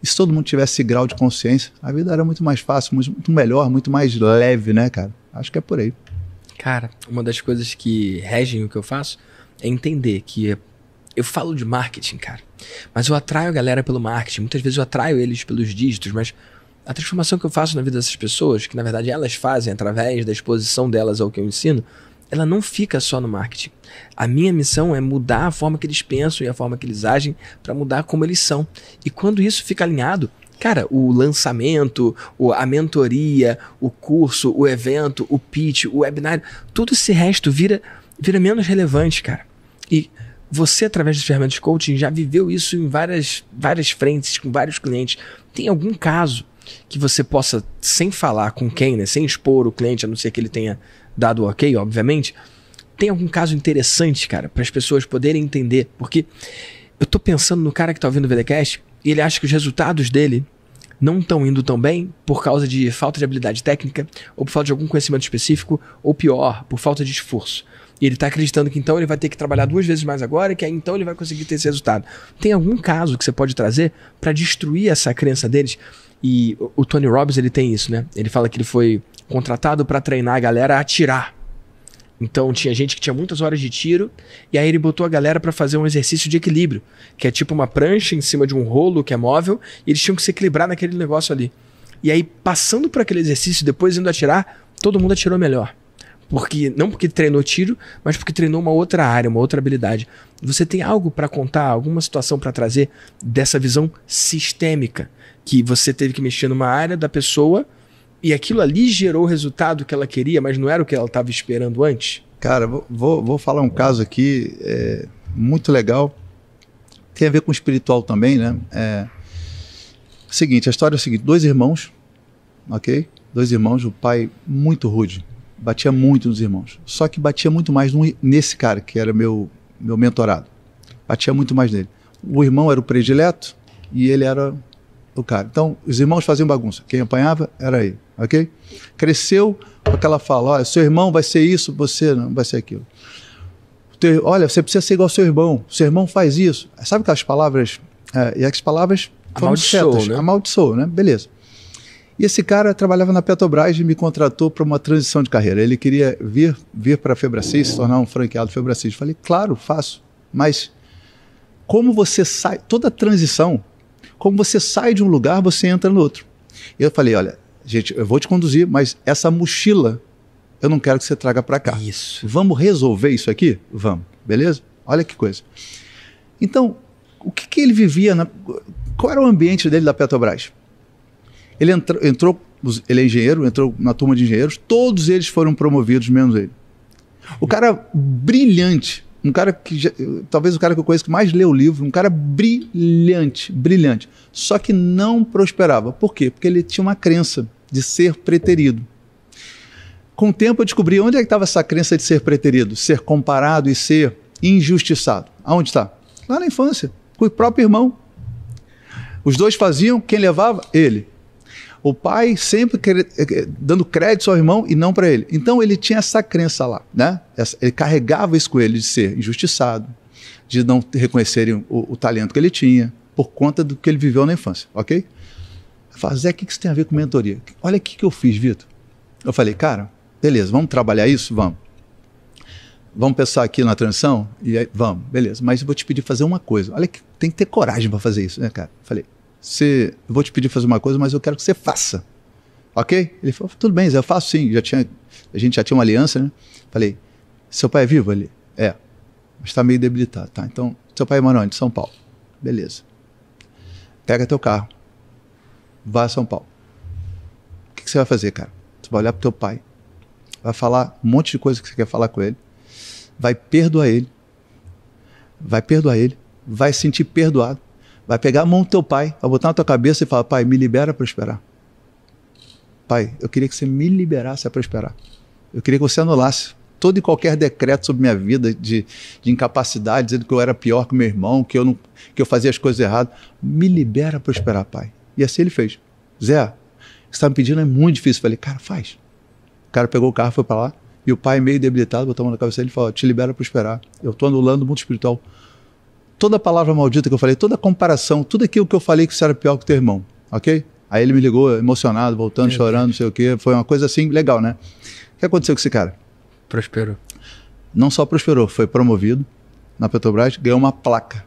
E se todo mundo tivesse esse grau de consciência, a vida era muito mais fácil, muito melhor, muito mais leve, né, cara? Acho que é por aí. Cara, uma das coisas que regem o que eu faço é entender que eu falo de marketing, cara, mas eu atraio a galera pelo marketing. Muitas vezes eu atraio eles pelos dígitos, mas a transformação que eu faço na vida dessas pessoas, que na verdade elas fazem através da exposição delas ao que eu ensino, ela não fica só no marketing. A minha missão é mudar a forma que eles pensam e a forma que eles agem para mudar como eles são. E quando isso fica alinhado, cara, o lançamento, a mentoria, o curso, o evento, o pitch, o webinário, todo esse resto vira menos relevante, cara. E você, através das ferramentas de coaching, já viveu isso em várias frentes, com vários clientes. Tem algum caso que você possa, sem falar com quem, né, sem expor o cliente, a não ser que ele tenha dado o ok, obviamente, tem algum caso interessante, cara, para as pessoas poderem entender? Porque eu tô pensando no cara que tá ouvindo o VDcast e ele acha que os resultados dele não estão indo tão bem por causa de falta de habilidade técnica, ou por falta de algum conhecimento específico, ou pior, por falta de esforço. E ele está acreditando que então ele vai ter que trabalhar 2 vezes mais agora e que aí então ele vai conseguir ter esse resultado. Tem algum caso que você pode trazer para destruir essa crença deles? E o Tony Robbins, ele tem isso, né? Ele fala que ele foi contratado para treinar a galera a atirar. Então tinha gente que tinha muitas horas de tiro e aí ele botou a galera para fazer um exercício de equilíbrio, que é tipo uma prancha em cima de um rolo que é móvel e eles tinham que se equilibrar naquele negócio ali. E aí passando por aquele exercício, depois indo atirar, todo mundo atirou melhor. Não porque treinou tiro, mas porque treinou uma outra área, uma outra habilidade. Você tem algo para contar, alguma situação para trazer dessa visão sistêmica, que você teve que mexer numa área da pessoa e aquilo ali gerou o resultado que ela queria, mas não era o que ela estava esperando antes? Cara, vou falar um caso aqui muito legal. Tem a ver com o espiritual também, né? Seguinte, a história é a seguinte: 2 irmãos, ok? 2 irmãos, o pai muito rude, batia muito nos irmãos. Só que batia muito mais nesse cara, que era meu mentorado. Batia muito mais nele. O irmão era o predileto e ele era o cara. Então, os irmãos faziam bagunça. Quem apanhava era ele, ok? Cresceu com aquela fala: olha, seu irmão vai ser isso, você não vai ser aquilo. Olha, você precisa ser igual ao seu irmão faz isso. Sabe aquelas palavras? E as palavras amaldiçoou, né? Beleza. E esse cara trabalhava na Petrobras e me contratou para uma transição de carreira. Ele queria vir para a Febracis, se tornar um franqueado Febracis. Falei, claro, faço. Mas como você sai, toda transição, como você sai de um lugar, você entra no outro. Eu falei, olha, gente, eu vou te conduzir, mas essa mochila eu não quero que você traga para cá. Isso. Vamos resolver isso aqui? Vamos, beleza? Olha que coisa. Então, o que ele vivia? Qual era o ambiente dele da Petrobras? Ele ele é engenheiro, entrou na turma de engenheiros, todos eles foram promovidos, menos ele. O cara brilhante, um cara que talvez o cara que eu conheço que mais leu o livro, um cara brilhante, só que não prosperava. Por quê? Porque ele tinha uma crença de ser preterido. Com o tempo eu descobri onde é que estava essa crença de ser preterido, ser comparado e ser injustiçado. Aonde está? Lá na infância, com o próprio irmão. Os 2 faziam, quem levava? Ele. O pai sempre dando crédito ao irmão e não para ele. Então ele tinha essa crença lá, né? Ele carregava isso com ele de ser injustiçado, de não reconhecerem o talento que ele tinha, por conta do que ele viveu na infância, ok? Eu falei, Zé, o que isso tem a ver com mentoria? Olha o que eu fiz, Vitor. Eu falei, cara, beleza, vamos trabalhar isso? Vamos. Vamos pensar aqui na transição? E aí, vamos, beleza. Mas eu vou te pedir fazer uma coisa. Olha que tem que ter coragem para fazer isso, né, cara? Eu falei, eu vou te pedir fazer uma coisa, mas eu quero que você faça. Ok? Ele falou, tudo bem, Zé, eu faço sim. A gente já tinha uma aliança, né? Falei, seu pai é vivo? Ele, mas está meio debilitado. Tá, então, seu pai mora onde? São Paulo. Beleza. Pega teu carro. Vá a São Paulo. O que você vai fazer, cara? Você vai olhar pro teu pai. Vai falar um monte de coisa que você quer falar com ele. Vai perdoar ele. Vai se sentir perdoado. Vai pegar a mão do teu pai, vai botar na tua cabeça e falar, pai, me libera a prosperar. Pai, eu queria que você me liberasse a prosperar. Eu queria que você anulasse todo e qualquer decreto sobre minha vida de incapacidade, dizendo que eu era pior que meu irmão, que eu fazia as coisas erradas. Me libera a prosperar, pai. E assim ele fez. Zé, o que você está me pedindo é muito difícil. Eu falei, cara, faz. O cara pegou o carro, foi para lá, e o pai, meio debilitado, botou a mão na cabeça dele e falou, te libera a prosperar. Eu estou anulando o mundo espiritual. Toda palavra maldita que eu falei, toda comparação, tudo aquilo que eu falei que você era pior que teu irmão, ok? Aí ele me ligou emocionado, voltando, chorando, não sei o quê. Foi uma coisa assim, legal, né? O que aconteceu com esse cara? Prosperou. Não só prosperou, foi promovido na Petrobras, ganhou uma placa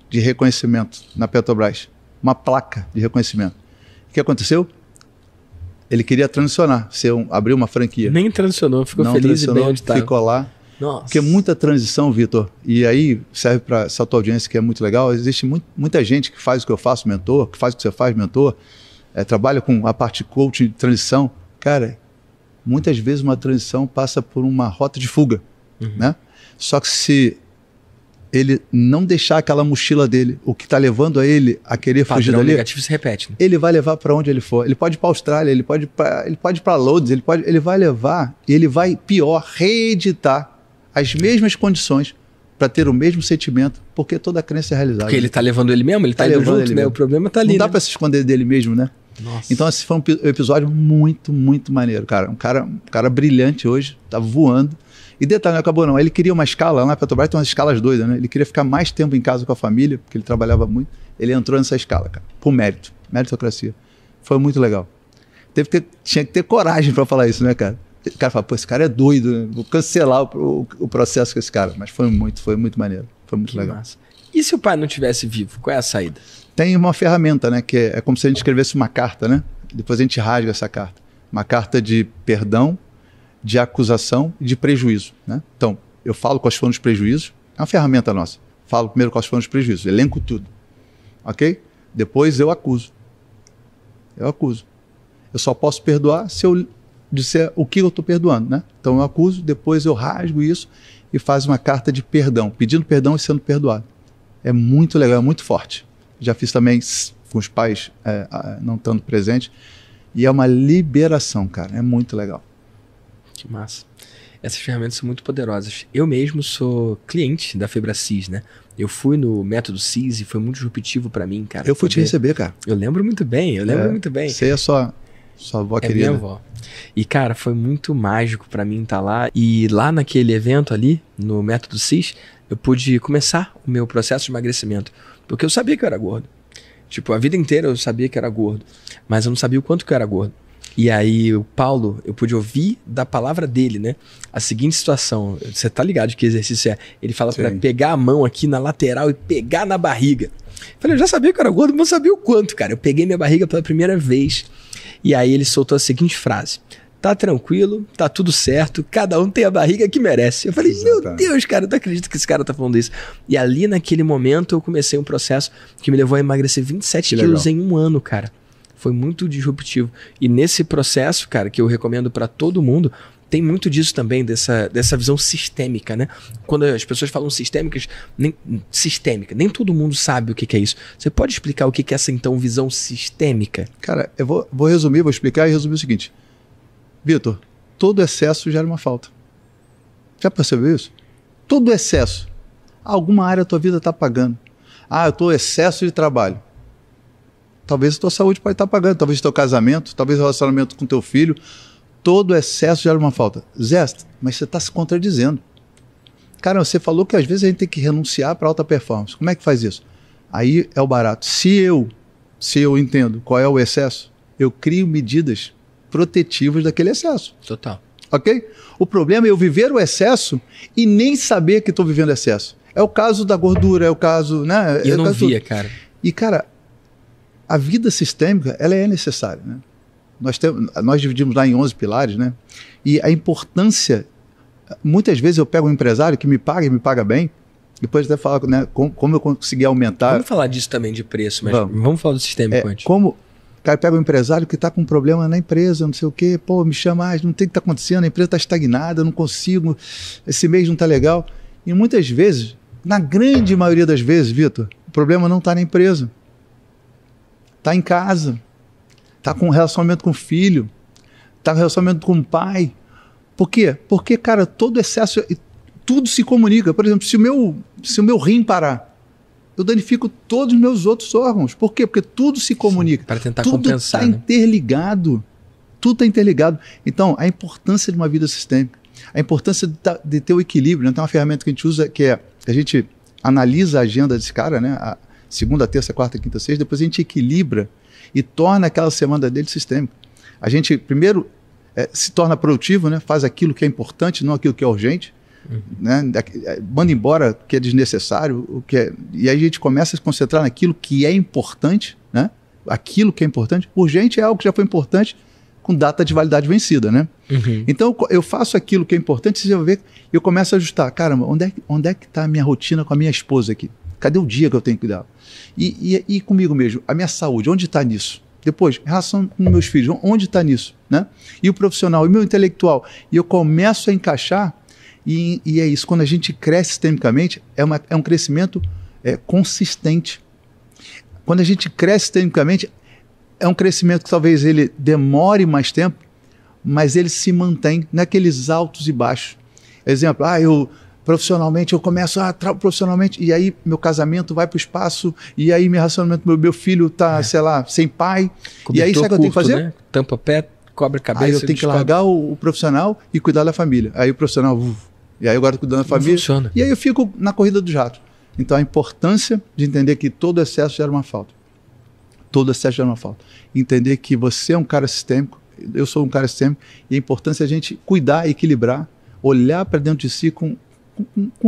de reconhecimento na Petrobras. Uma placa de reconhecimento. O que aconteceu? Ele queria transicionar, abrir uma franquia. Nem transicionou, ficou não feliz e bem onde estava. Ficou lá. Nossa. Porque muita transição, Vitor, e aí serve para essa tua audiência que é muito legal, existe muita gente que faz o que eu faço, mentor, que faz o que você faz, mentor, trabalha com a parte coaching de transição. Cara, muitas vezes uma transição passa por uma rota de fuga, né? Só que se ele não deixar aquela mochila dele, o que está levando a ele a querer fugir dali, negativo se repete, né? Ele vai levar para onde ele for. Ele pode ir para a Austrália, ele pode ir para Londres, ele vai levar e ele vai, pior, reeditar as mesmas condições para ter o mesmo sentimento, porque toda a crença é realizada. Porque ele está levando ele mesmo, ele está indo junto, né? O problema está ali. Não dá para se esconder dele mesmo, né? Nossa. Então esse foi um episódio muito, muito maneiro, cara. Um cara brilhante hoje, tá voando. E detalhe, não acabou não. Ele queria uma escala, lá na Petrobras tem umas escalas doidas, né? Ele queria ficar mais tempo em casa com a família, porque ele trabalhava muito. Ele entrou nessa escala, cara, por mérito, meritocracia. Foi muito legal. Tinha que ter coragem para falar isso, né, cara? O cara fala, pô, esse cara é doido, né? Vou cancelar o processo com esse cara. Mas foi muito maneiro, foi muito legal. Massa. E se o pai não estivesse vivo, qual é a saída? Tem uma ferramenta, né, que é como se a gente escrevesse uma carta, né? Depois a gente rasga essa carta. Uma carta de perdão, de acusação e de prejuízo, né? Então, eu falo quais foram os prejuízos, é uma ferramenta nossa. Falo primeiro quais foram os prejuízos, elenco tudo, ok? Depois eu acuso. Eu só posso perdoar se eu disser o que eu estou perdoando, né? Então eu acuso, depois eu rasgo isso e faço uma carta de perdão, pedindo perdão e sendo perdoado. É muito legal, é muito forte. Já fiz também com os pais não estando presentes. E é uma liberação, cara. É muito legal. Que massa. Essas ferramentas são muito poderosas. Eu mesmo sou cliente da FebraCis, né? Eu fui no método CIS e foi muito disruptivo para mim, cara. Eu fui te receber, cara. Eu lembro muito bem, muito bem. Você é sua avó querida. Minha avó. E, cara, foi muito mágico para mim estar lá. E lá naquele evento ali, no método CIS, eu pude começar o meu processo de emagrecimento. Porque eu sabia que eu era gordo. Tipo, a vida inteira eu sabia que era gordo. Mas eu não sabia o quanto que eu era gordo. E aí o Paulo, eu pude ouvir da palavra dele, né? A seguinte situação. Você tá ligado que exercício é? Ele fala para pegar a mão aqui na lateral e pegar na barriga. Eu falei, eu já sabia que eu era gordo, mas não sabia o quanto, cara. Eu peguei minha barriga pela primeira vez. E aí ele soltou a seguinte frase. Tá tranquilo, tá tudo certo, cada um tem a barriga que merece. Eu falei, meu Deus, cara, eu não acredito que esse cara tá falando isso. E ali naquele momento eu comecei um processo que me levou a emagrecer 27 quilos em um ano, cara. Foi muito disruptivo. E nesse processo, cara, que eu recomendo pra todo mundo, tem muito disso também, dessa visão sistêmica, né? Quando as pessoas falam sistêmica, nem todo mundo sabe o que é isso. Você pode explicar o que é essa, então, visão sistêmica? Cara, eu vou resumir, vou explicar e resumir o seguinte. Vitor, todo excesso gera uma falta. Já percebeu isso? Todo excesso. Alguma área da tua vida está pagando. Eu estou excesso de trabalho. Talvez a tua saúde pode estar pagando, talvez o teu casamento, talvez o relacionamento com teu filho. Todo excesso gera uma falta. Zé, mas você está se contradizendo. Cara, você falou que às vezes a gente tem que renunciar para alta performance. Como é que faz isso? Aí é o barato. Se eu entendo qual é o excesso, eu crio medidas protetivas daquele excesso. Total. Ok? O problema é eu viver o excesso e nem saber que estou vivendo excesso. É o caso da gordura, é o caso... né? Eu não via, cara. E, cara, a vida sistêmica, ela é necessária, né? Nós dividimos lá em 11 pilares, né? E a importância... Muitas vezes eu pego um empresário que me paga bem, depois até falar, né, como eu consegui aumentar... Vamos falar disso também de preço, mas vamos falar do sistêmico antes. Como... O cara pega um empresário que está com um problema na empresa, não sei o quê, pô, me chama, não tem o que está acontecendo, a empresa está estagnada, eu não consigo, esse mês não está legal. E muitas vezes, na grande maioria das vezes, Vitor, o problema não está na empresa. Está em casa, está com um relacionamento com o filho, está com um relacionamento com o pai. Por quê? Porque, cara, todo excesso, tudo se comunica. Por exemplo, se o meu rim parar, eu danifico todos os meus outros órgãos. Por quê? Porque tudo se comunica. Para tentar tudo compensar. Tudo está interligado. Tudo está interligado. Então, a importância de uma vida sistêmica, a importância de ter o equilíbrio. Né? Tem uma ferramenta que a gente usa que é, a gente analisa a agenda desse cara, né? A segunda, terça, quarta, quinta, sexta, depois a gente equilibra e torna aquela semana dele sistêmica. A gente, primeiro, se torna produtivo, né? Faz aquilo que é importante, não aquilo que é urgente. Né? Manda embora o que é desnecessário, e aí a gente começa a se concentrar naquilo que é importante, né? Aquilo que é importante. Urgente é algo que já foi importante com data de validade vencida, né? Então eu faço aquilo que é importante, você vai ver, eu começo a ajustar. Caramba, onde é que está a minha rotina com a minha esposa aqui? Cadê o dia que eu tenho que cuidar? E comigo mesmo, a minha saúde, onde está nisso? Depois, relação com meus filhos, onde está nisso? Né? E o profissional, e o meu intelectual. E eu começo a encaixar, e é isso. Quando a gente cresce sistemicamente, é um crescimento consistente. Quando a gente cresce sistemicamente, é um crescimento que talvez ele demore mais tempo, mas ele se mantém naqueles altos e baixos. Exemplo, profissionalmente, eu começo profissionalmente, e aí meu casamento vai para o espaço, e aí meu relacionamento, meu filho está, sei lá, sem pai. Cobertor e aí sabe o que eu tenho que fazer? Né? Tampa pé, cobre a cabeça. Aí eu tenho que largar o profissional e cuidar da família. Aí o profissional, e aí agora eu cuidando da família. Funciona. E aí eu fico na corrida do jato. Então a importância de entender que todo excesso gera uma falta. Todo excesso gera uma falta. Entender que você é um cara sistêmico, eu sou um cara sistêmico, e a importância é a gente cuidar, equilibrar, olhar para dentro de si com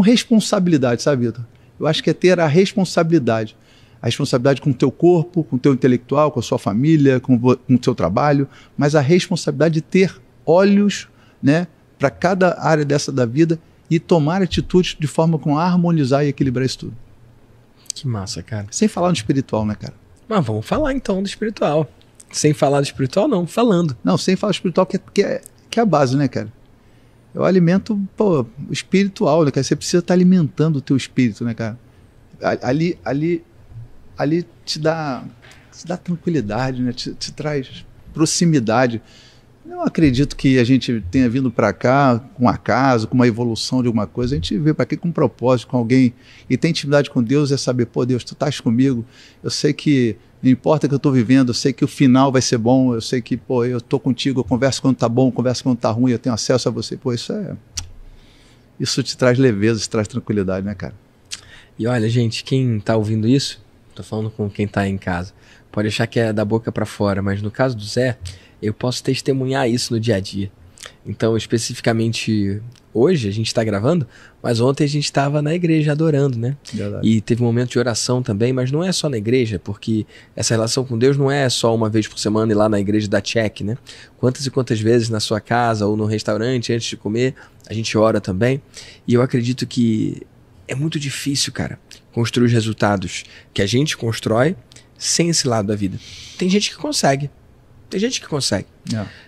responsabilidade, sabe, Vitor? Eu acho que é ter a responsabilidade. A responsabilidade com o teu corpo, com o teu intelectual, com a sua família, com o teu trabalho, mas a responsabilidade de ter olhos, né, para cada área dessa da vida e tomar atitudes de forma com a harmonizar e equilibrar isso tudo. Que massa, cara. Sem falar no espiritual, né, cara? Mas vamos falar então do espiritual. Sem falar do espiritual, não, falando. Não, sem falar do espiritual, que é a base, né, cara? É o alimento espiritual, né, cara? Você precisa estar alimentando o teu espírito, né, cara? Ali te dá tranquilidade, né? Te traz proximidade. Não acredito que a gente tenha vindo para cá com um acaso, com uma evolução de alguma coisa. A gente veio para aqui com um propósito, com alguém. E ter intimidade com Deus é saber, pô, Deus, tu estás comigo. Eu sei que não importa o que eu estou vivendo, eu sei que o final vai ser bom. Eu sei que, pô, eu estou contigo, eu converso quando está bom, converso quando está ruim, eu tenho acesso a você. Pô, isso te traz leveza, te traz tranquilidade, né, cara? E olha, gente, quem está ouvindo isso, tô falando com quem está em casa, pode achar que é da boca para fora, mas no caso do Zé, eu posso testemunhar isso no dia a dia. Então, especificamente hoje, a gente está gravando, mas ontem a gente estava na igreja adorando, né? Verdade. E teve um momento de oração também, mas não é só na igreja, porque essa relação com Deus não é só uma vez por semana ir lá na igreja dar check, né? Quantas e quantas vezes na sua casa ou no restaurante, antes de comer, a gente ora também. E eu acredito que é muito difícil, cara, construir os resultados que a gente constrói sem esse lado da vida. Tem gente que consegue.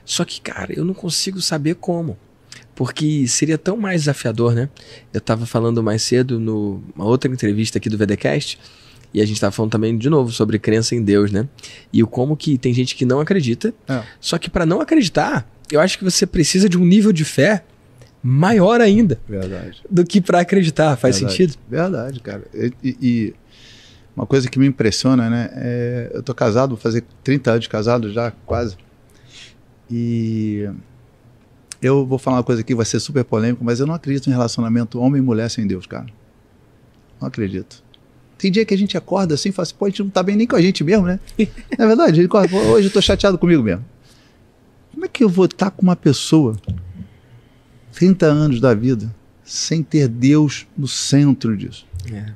Só que, cara, eu não consigo saber como. Porque seria tão mais desafiador, né? Eu tava falando mais cedo numa outra entrevista aqui do VDcast, e a gente tava falando também, de novo, sobre crença em Deus, né? E o como que tem gente que não acredita. Só que para não acreditar, eu acho que você precisa de um nível de fé maior ainda. Verdade. Do que para acreditar. Faz sentido? Verdade, cara. E uma coisa que me impressiona, né? Eu tô casado, vou fazer 30 anos de casado já, quase. E eu vou falar uma coisa aqui, vai ser super polêmico, mas eu não acredito em relacionamento homem e mulher sem Deus, cara. Não acredito. Tem dia que a gente acorda assim e fala assim, pô, a gente não tá bem nem com a gente mesmo, né? É verdade, a gente acorda, pô, hoje eu tô chateado comigo mesmo. Como é que eu vou estar com uma pessoa 30 anos da vida sem ter Deus no centro disso?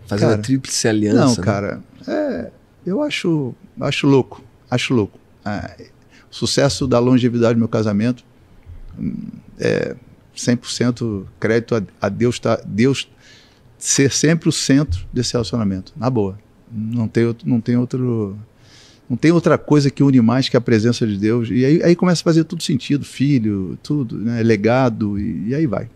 Fazer uma tríplice aliança. Não, né? cara, eu acho louco. O sucesso da longevidade do meu casamento é 100% crédito a Deus, Deus ser sempre o centro desse relacionamento, na boa. Não tem outra coisa que une mais que a presença de Deus. E aí começa a fazer tudo sentido, filho, tudo, né, legado, e aí vai.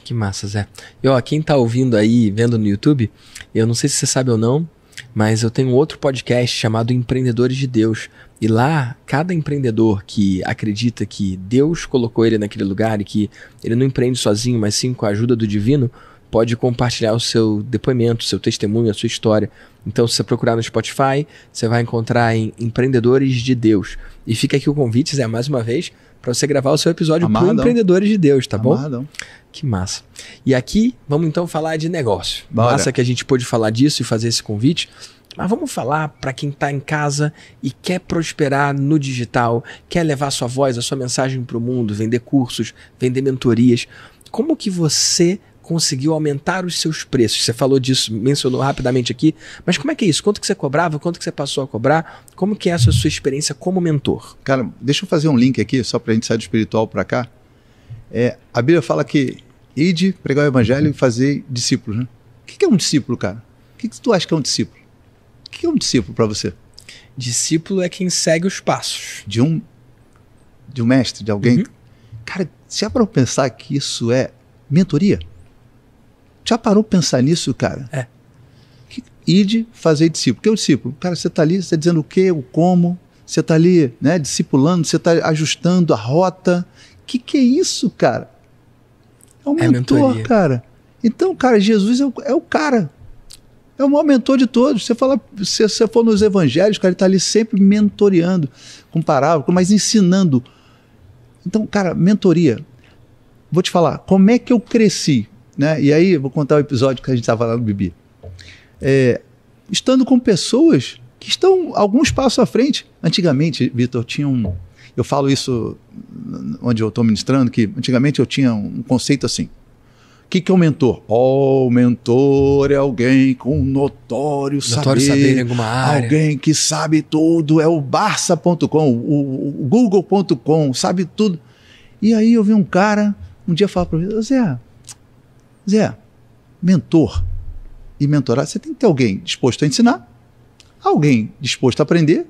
Que massa, Zé. E ó, quem tá ouvindo aí, vendo no YouTube, eu não sei se você sabe ou não, mas eu tenho outro podcast chamado Empreendedores de Deus. E lá, cada empreendedor que acredita que Deus colocou ele naquele lugar e que ele não empreende sozinho, mas sim com a ajuda do divino, pode compartilhar o seu depoimento, o seu testemunho, a sua história. Então, se você procurar no Spotify, você vai encontrar em Empreendedores de Deus. E fica aqui o convite, Zé, mais uma vez, para você gravar o seu episódio para Empreendedores de Deus, tá bom? Que massa. E aqui, vamos então falar de negócio. Bora. Massa que a gente pôde falar disso e fazer esse convite. Mas vamos falar para quem está em casa e quer prosperar no digital, quer levar sua voz, a sua mensagem para o mundo, vender cursos, vender mentorias. Como que você conseguiu aumentar os seus preços? Você falou disso, mencionou rapidamente aqui, mas como é que é isso? Quanto que você cobrava? Quanto que você passou a cobrar? Como que é essa sua experiência como mentor? Cara, deixa eu fazer um link aqui, só para a gente sair do espiritual para cá. A Bíblia fala que ide, pregar o evangelho e fazer discípulos, né? O que é um discípulo, cara? O que tu acha que é um discípulo? O que é um discípulo para você? Discípulo é quem segue os passos. De um mestre, de alguém? Uhum. Cara, já parou para pensar que isso é mentoria? Já parou para pensar nisso, cara? É. Ide fazer discípulo. O que é o discípulo? Cara, você está ali, você está dizendo o que, o como, você está ali, né, discipulando, você está ajustando a rota. O que é isso, cara? É um mentor, mentoria. Cara. Então, cara, Jesus é o cara. É o maior mentor de todos. Se você for nos evangelhos, cara, ele está ali sempre mentoreando, com parábola, mas ensinando. Então, cara, mentoria. Vou te falar, como é que eu cresci? Né? E aí, vou contar o episódio que a gente estava lá no Bibi. Estando com pessoas que estão alguns passos à frente. Antigamente, Vitor, tinha um... Eu falo isso onde eu estou ministrando, que antigamente eu tinha um conceito assim. O que é o mentor? O mentor é alguém com notório saber em alguma área. Alguém que sabe tudo, é o Barça.com, o Google.com, sabe tudo. E aí eu vi um cara, um dia falar para mim, Zé, mentor e mentorar, você tem que ter alguém disposto a ensinar, alguém disposto a aprender,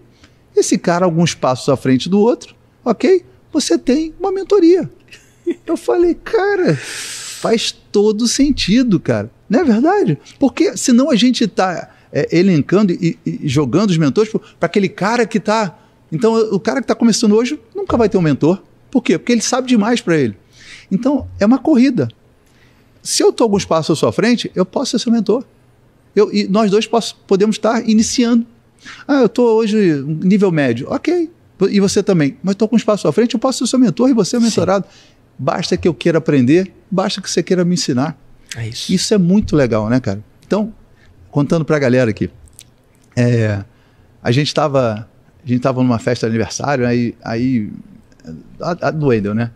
esse cara alguns passos à frente do outro, ok? Você tem uma mentoria. Eu falei, cara... Faz todo sentido, cara. Não é verdade? Porque senão a gente está elencando e jogando os mentores para aquele cara que está... Então, o cara que está começando hoje nunca vai ter um mentor. Por quê? Porque ele sabe demais para ele. Então, é uma corrida. Se eu estou alguns passos à sua frente, eu posso ser seu mentor. E nós dois podemos estar iniciando. Eu estou hoje nível médio. Ok. E você também. Mas estou com uns passos à frente, eu posso ser seu mentor e você é mentorado. Sim. Basta que eu queira aprender, basta que você queira me ensinar. É isso. Isso é muito legal, né, cara? Então, contando pra galera aqui, a gente estava numa festa de aniversário, aí do Wendel, né?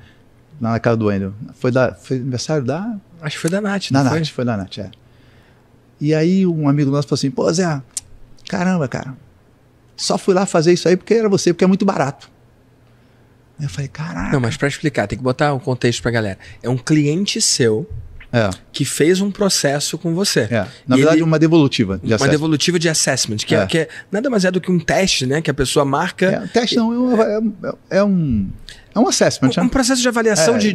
Na casa do Wendel. Foi aniversário da... Acho que foi da Nath. Foi da Nath, é. E aí um amigo nosso falou assim, pô, Zé, caramba, cara, só fui lá fazer isso aí porque era você, porque é muito barato. Eu falei, caraca. Não, mas para explicar, tem que botar um contexto pra galera. É um cliente seu que fez um processo com você. Na verdade, uma devolutiva de assessment. Uma devolutiva de assessment, que é nada mais é do que um teste, né? Que a pessoa marca... Teste não, é um assessment. Um processo de avaliação de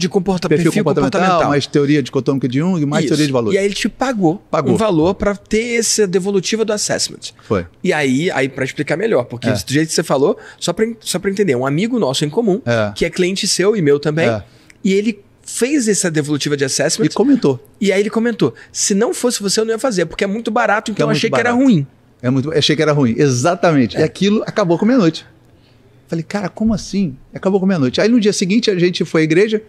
perfil comportamental. Mais teoria dicotômica de Jung, mais teoria de valor. E aí ele te pagou um valor para ter essa devolutiva do assessment. Foi. E aí para explicar melhor, porque do jeito que você falou, só para entender, um amigo nosso em comum, que é cliente seu e meu também, e ele fez essa devolutiva de assessment. E comentou. E aí ele comentou, se não fosse você eu não ia fazer, porque é muito barato, então eu achei que era ruim. Achei que era ruim, exatamente. E aquilo acabou com meia-noite. Falei, cara, como assim? Acabou com meia-noite. Aí no dia seguinte a gente foi à igreja,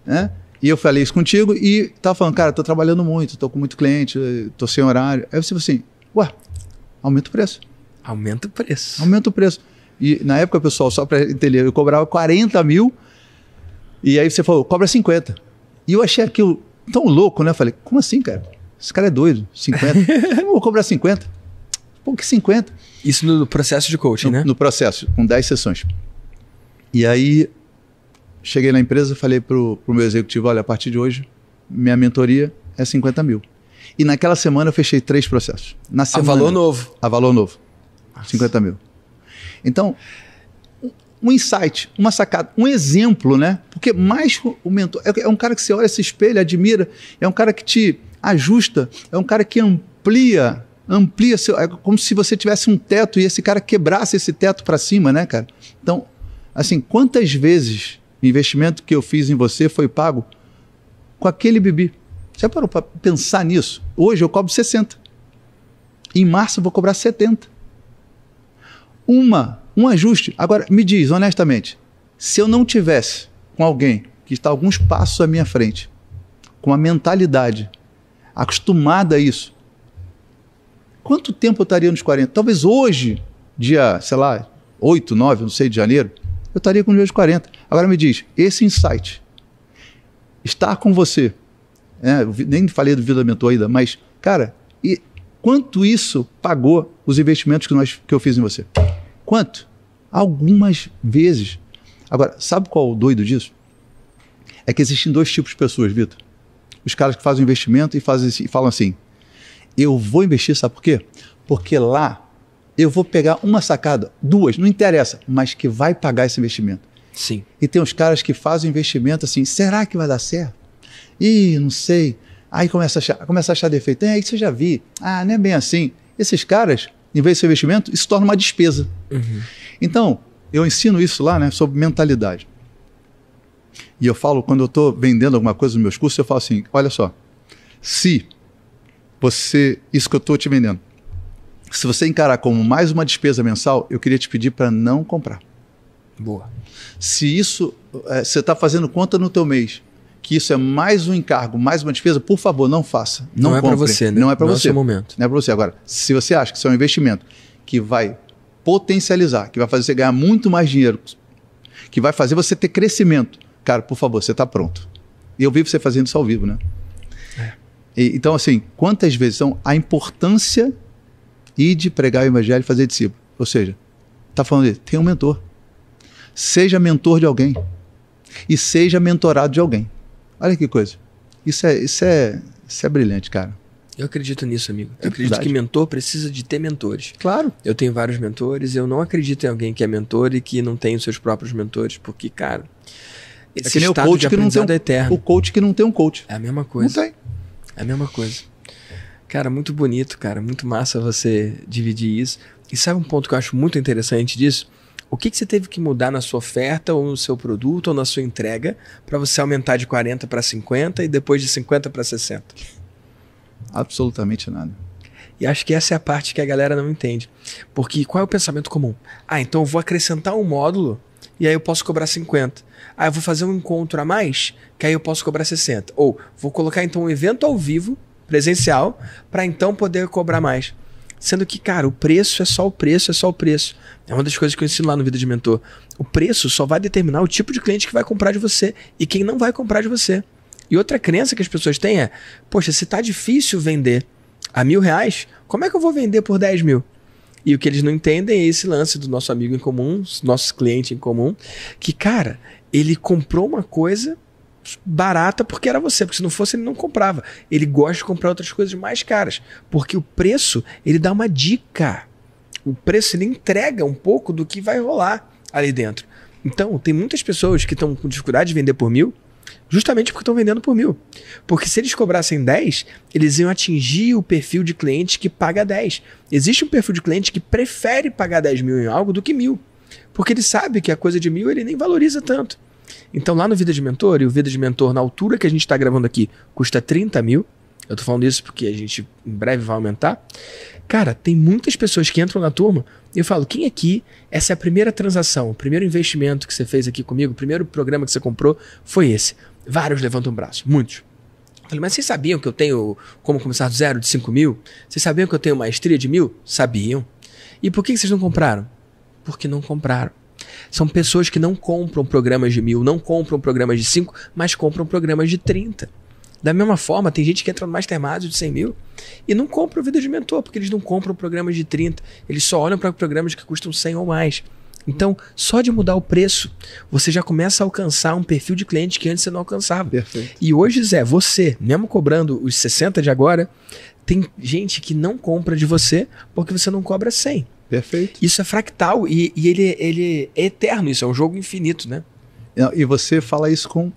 né? E eu falei isso contigo e tava falando, cara, tô trabalhando muito, tô com muito cliente, tô sem horário. Aí você falou assim, aumenta o preço. Aumenta o preço. Aumenta o preço. E na época, pessoal, só para entender, eu cobrava 40 mil e aí você falou, cobra 50. E eu achei aquilo tão louco, né? Eu falei, como assim, cara? Esse cara é doido, 50. Eu vou cobrar 50. Pô, que 50? Isso no processo de coaching, né? No processo, com 10 sessões. E aí, cheguei na empresa e falei pro meu executivo, olha, a partir de hoje, minha mentoria é 50 mil. E naquela semana eu fechei 3 processos. Na semana, a valor novo. A valor novo. Nossa. 50 mil. Então, um insight, uma sacada, um exemplo, né? Porque mais o mentor é um cara que você olha, se espelha, admira, é um cara que te ajusta, é um cara que amplia amplia seu... É como se você tivesse um teto e esse cara quebrasse esse teto para cima, né, cara? Então, assim, quantas vezes o investimento que eu fiz em você foi pago com aquele Bibi? Já parou para pensar nisso? Hoje eu cobro 60. Em março eu vou cobrar 70. Um ajuste. Agora, me diz, honestamente, se eu não tivesse com alguém que está alguns passos à minha frente, com a mentalidade acostumada a isso, quanto tempo eu estaria nos 40? Talvez hoje, dia, sei lá, 8, 9, não sei, de janeiro, eu estaria com os meus 40. Agora me diz, esse insight, estar com você, eu nem falei do Vida Mentor ainda, mas, cara, e quanto isso pagou os investimentos que eu fiz em você? Quanto? Algumas vezes. Agora, sabe qual é o doido disso? É que existem dois tipos de pessoas, Vitor. Os caras que fazem investimento e falam assim, eu vou investir, sabe por quê? Porque lá eu vou pegar uma sacada, duas, não interessa, mas que vai pagar esse investimento. Sim. E tem uns caras que fazem investimento assim, será que vai dar certo? Ih, não sei. Aí começa a achar defeito. Isso eu já vi. Ah, não é bem assim. Esses caras, em vez de ser investimento, isso torna uma despesa. Uhum. Então, eu ensino isso lá, né, sobre mentalidade. E eu falo, quando eu estou vendendo alguma coisa nos meus cursos, eu falo assim, olha só, se você, isso que eu estou te vendendo, se você encarar como mais uma despesa mensal, eu queria te pedir para não comprar. Boa. Se isso, você está fazendo conta no teu mês, que isso é mais um encargo, mais uma despesa, por favor, não faça. Não é para você, né? Não é para você. Não é o seu momento. Não é para você. Agora, se você acha que isso é um investimento que vai potencializar, que vai fazer você ganhar muito mais dinheiro, que vai fazer você ter crescimento, cara, por favor, você está pronto. E eu vi você fazendo isso ao vivo, né? Então, assim, quantas vezes são a importância de pregar o evangelho e fazer discípulo? Ou seja, está falando dele, tem um mentor. Seja mentor de alguém. E seja mentorado de alguém. Olha que coisa. Isso é brilhante, cara. Eu acredito nisso, amigo. Eu acredito que mentor precisa de ter mentores. Claro. Eu tenho vários mentores, eu não acredito em alguém que é mentor e que não tem os seus próprios mentores, porque, cara, esse que nem estado o coach de que não tem aprendizado é eterno. O coach que não tem um coach. É a mesma coisa. Não tem. É a mesma coisa. Cara, muito bonito, cara. Muito massa você dividir isso. E sabe um ponto que eu acho muito interessante disso? O que você teve que mudar na sua oferta ou no seu produto ou na sua entrega para você aumentar de 40 para 50 e depois de 50 para 60? Absolutamente nada. E acho que essa é a parte que a galera não entende. Porque qual é o pensamento comum? Ah, então eu vou acrescentar um módulo e aí eu posso cobrar 50. Ah, eu vou fazer um encontro a mais, que aí eu posso cobrar 60. Ou vou colocar então um evento ao vivo, presencial, para então poder cobrar mais. Sendo que, cara, o preço é só o preço, é só o preço. É uma das coisas que eu ensino lá no Vida de Mentor. O preço só vai determinar o tipo de cliente que vai comprar de você e quem não vai comprar de você. E outra crença que as pessoas têm é, poxa, se tá difícil vender a R$1.000, como é que eu vou vender por 10 mil? E o que eles não entendem é esse lance do nosso amigo em comum, nosso cliente em comum, que, cara, ele comprou uma coisa barata porque era você, porque se não fosse ele não comprava. Ele gosta de comprar outras coisas mais caras, porque o preço, ele dá uma dica. O preço, ele entrega um pouco do que vai rolar ali dentro. Então, tem muitas pessoas que estão com dificuldade de vender por 1.000, justamente porque estão vendendo por 1.000. Porque se eles cobrassem 10, eles iam atingir o perfil de cliente que paga 10. Existe um perfil de cliente que prefere pagar 10 mil em algo do que 1.000. Porque ele sabe que a coisa de 1.000 ele nem valoriza tanto. Então lá no Vida de Mentor, e o Vida de Mentor na altura que a gente está gravando aqui, custa 30 mil. Eu tô falando isso porque a gente em breve vai aumentar. Cara, tem muitas pessoas que entram na turma e eu falo, quem aqui, essa é a primeira transação, o primeiro investimento que você fez aqui comigo, o primeiro programa que você comprou foi esse. Vários levantam o braço, muitos. Eu falei, mas vocês sabiam que eu tenho como começar do zero de 5 mil? Vocês sabiam que eu tenho maestria de 1.000? Sabiam. E por que vocês não compraram? Porque não compraram. São pessoas que não compram programas de 1.000, não compram programas de 5, mas compram programas de 30. Da mesma forma, tem gente que entra no Mastermind de 100 mil e não compra o Vida de Mentor, porque eles não compram programas de 30. Eles só olham para programas que custam 100 ou mais. Então, só de mudar o preço, você já começa a alcançar um perfil de cliente que antes você não alcançava. Perfeito. E hoje, Zé, você, mesmo cobrando os 60 de agora, tem gente que não compra de você porque você não cobra 100. Perfeito. Isso é fractal e ele é eterno, isso é um jogo infinito, né? E você fala isso com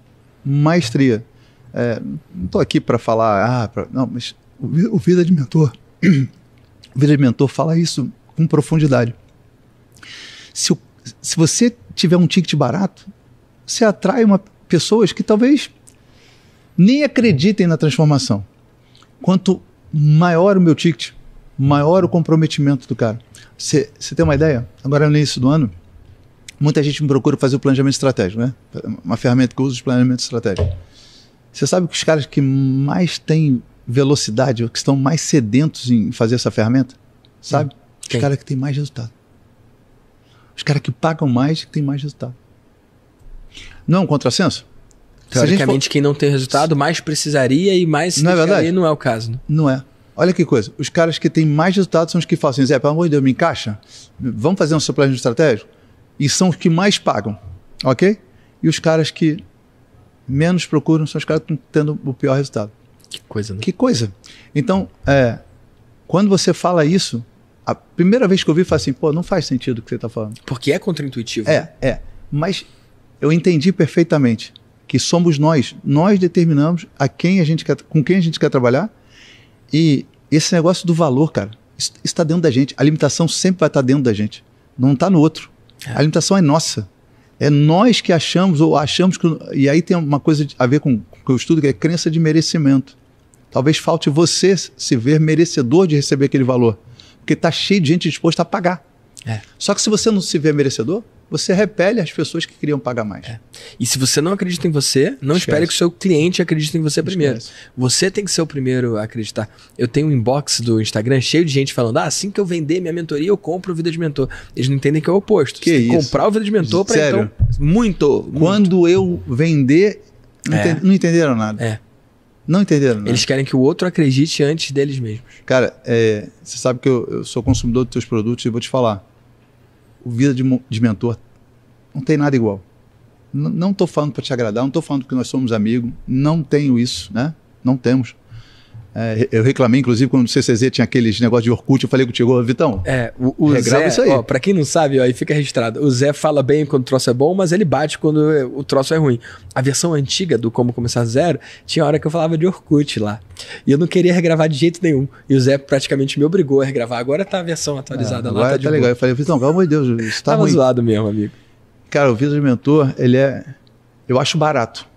maestria. Não estou aqui para falar, não, mas o Vida de Mentor, Vida de Mentor fala isso com profundidade. Se você tiver um ticket barato, você atrai pessoas que talvez nem acreditem na transformação. Quanto maior o meu ticket, maior o comprometimento do cara. Você tem uma ideia? Agora no início do ano, muita gente me procura fazer o planejamento estratégico, né? Uma ferramenta que eu uso de planejamento estratégico. Você sabe que os caras que mais têm velocidade, que estão mais sedentos em fazer essa ferramenta, sabe? Os caras que têm mais resultado. Os caras que pagam mais e que têm mais resultado. Não é um contrassenso? Teoricamente, quem não tem resultado mais precisaria e mais se dedicaria, não é o caso. Né? Não é. Olha que coisa. Os caras que têm mais resultado são os que falam assim, Zé, pelo amor de Deus, me encaixa? Vamos fazer um seu planejamento estratégico? E são os que mais pagam, ok? E os caras que menos procuram são os caras que estão tendo o pior resultado. Que coisa, né? Que coisa. Então, quando você fala isso, a primeira vez que eu vi, eu falei assim, pô, não faz sentido o que você está falando. Porque é contraintuitivo. Mas eu entendi perfeitamente que somos nós determinamos com quem a gente quer trabalhar, e esse negócio do valor, cara, isso está dentro da gente. A limitação sempre vai estar dentro da gente, não está no outro. A limitação é nossa. É nós que achamos, ou achamos que... E aí tem uma coisa a ver com o que eu estudo, que é crença de merecimento. Talvez falte você se ver merecedor de receber aquele valor, porque está cheio de gente disposta a pagar. Só que se você não se vê merecedor, você repele as pessoas que queriam pagar mais. E se você não acredita em você, não espere que o seu cliente acredite em você primeiro. Você tem que ser o primeiro a acreditar. Eu tenho um inbox do Instagram cheio de gente falando, assim que eu vender minha mentoria, eu compro o Vida de Mentor. Eles não entendem que é o oposto. Você tem que comprar o Vida de Mentor para então... Muito. Quando eu vender, não entenderam nada. Não entenderam nada. Eles querem que o outro acredite antes deles mesmos. Cara, você sabe que eu sou consumidor dos teus produtos e vou te falar. O Vida de Mentor não tem nada igual. Não estou falando para te agradar, não estou falando porque nós somos amigos, não tenho isso, né? Não temos. Eu reclamei, inclusive, quando o CCZ tinha aqueles negócios de Orkut, eu falei contigo, Vitão, o Zé, isso aí. Para quem não sabe, aí fica registrado, o Zé fala bem quando o troço é bom, mas ele bate quando o troço é ruim. A versão antiga do Como Começar Zero, tinha hora que eu falava de Orkut lá. E eu não queria regravar de jeito nenhum. E o Zé praticamente me obrigou a regravar. Agora tá a versão atualizada lá. Agora tá legal. Eu falei, Vitão, pelo amor de Deus, isso tá Tava ruim. zoado mesmo, amigo. Cara, o Vida de Mentor, eu acho barato.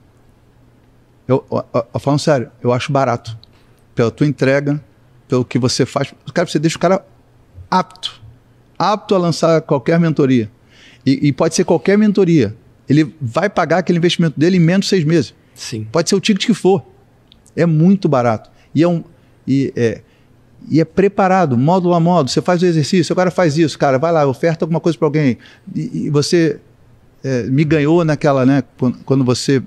Eu falando sério, eu acho barato. Pela tua entrega, pelo que você faz. Cara, você deixa o cara apto a lançar qualquer mentoria. E pode ser qualquer mentoria. Ele vai pagar aquele investimento dele em menos de 6 meses. Sim. Pode ser o ticket que for. É muito barato. E é preparado, módulo a módulo. Você faz o exercício, o cara faz isso, cara, vai lá, oferta alguma coisa para alguém. E você me ganhou naquela, né? Quando você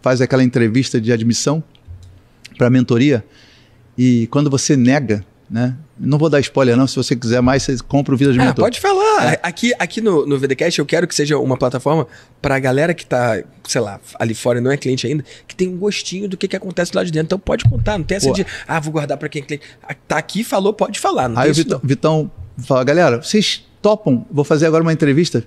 faz aquela entrevista de admissão para a mentoria. E quando você nega, né? Não vou dar spoiler não, se você quiser mais, você compra o Vida de Mentor. Pode falar. Aqui no VDcast eu quero que seja uma plataforma para a galera que tá, sei lá, ali fora e não é cliente ainda, que tem um gostinho do que acontece lá de dentro. Então pode contar, não tem essa de, vou guardar para quem é cliente. Tá aqui, falou, pode falar. Não aí o Vitão fala, galera, vocês topam? Vou fazer agora uma entrevista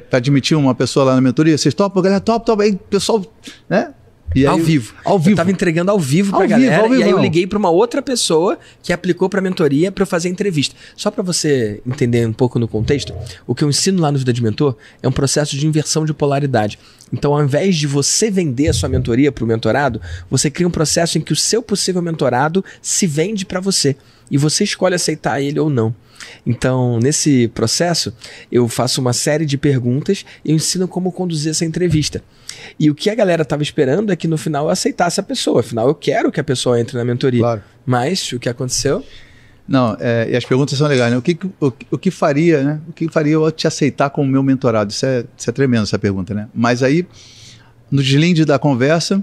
para admitir uma pessoa lá na mentoria. Vocês topam? Galera, top. Aí o pessoal, né? E aí, ao vivo. Eu tava entregando ao vivo pra galera. E aí eu liguei pra uma outra pessoa que aplicou pra mentoria pra eu fazer a entrevista. Só pra você entender um pouco no contexto, o que eu ensino lá no Vida de Mentor é um processo de inversão de polaridade. Então, ao invés de você vender a sua mentoria pro mentorado, você cria um processo em que o seu possível mentorado se vende pra você. E você escolhe aceitar ele ou não. Então, nesse processo, eu faço uma série de perguntas e eu ensino como conduzir essa entrevista. E o que a galera estava esperando é que no final eu aceitasse a pessoa. Afinal, eu quero que a pessoa entre na mentoria. Claro. Mas o que aconteceu? Não, e as perguntas são legais, né? O que faria, né? O que faria eu te aceitar como meu mentorado? Isso é tremendo, essa pergunta, né? Mas aí, no deslinde da conversa,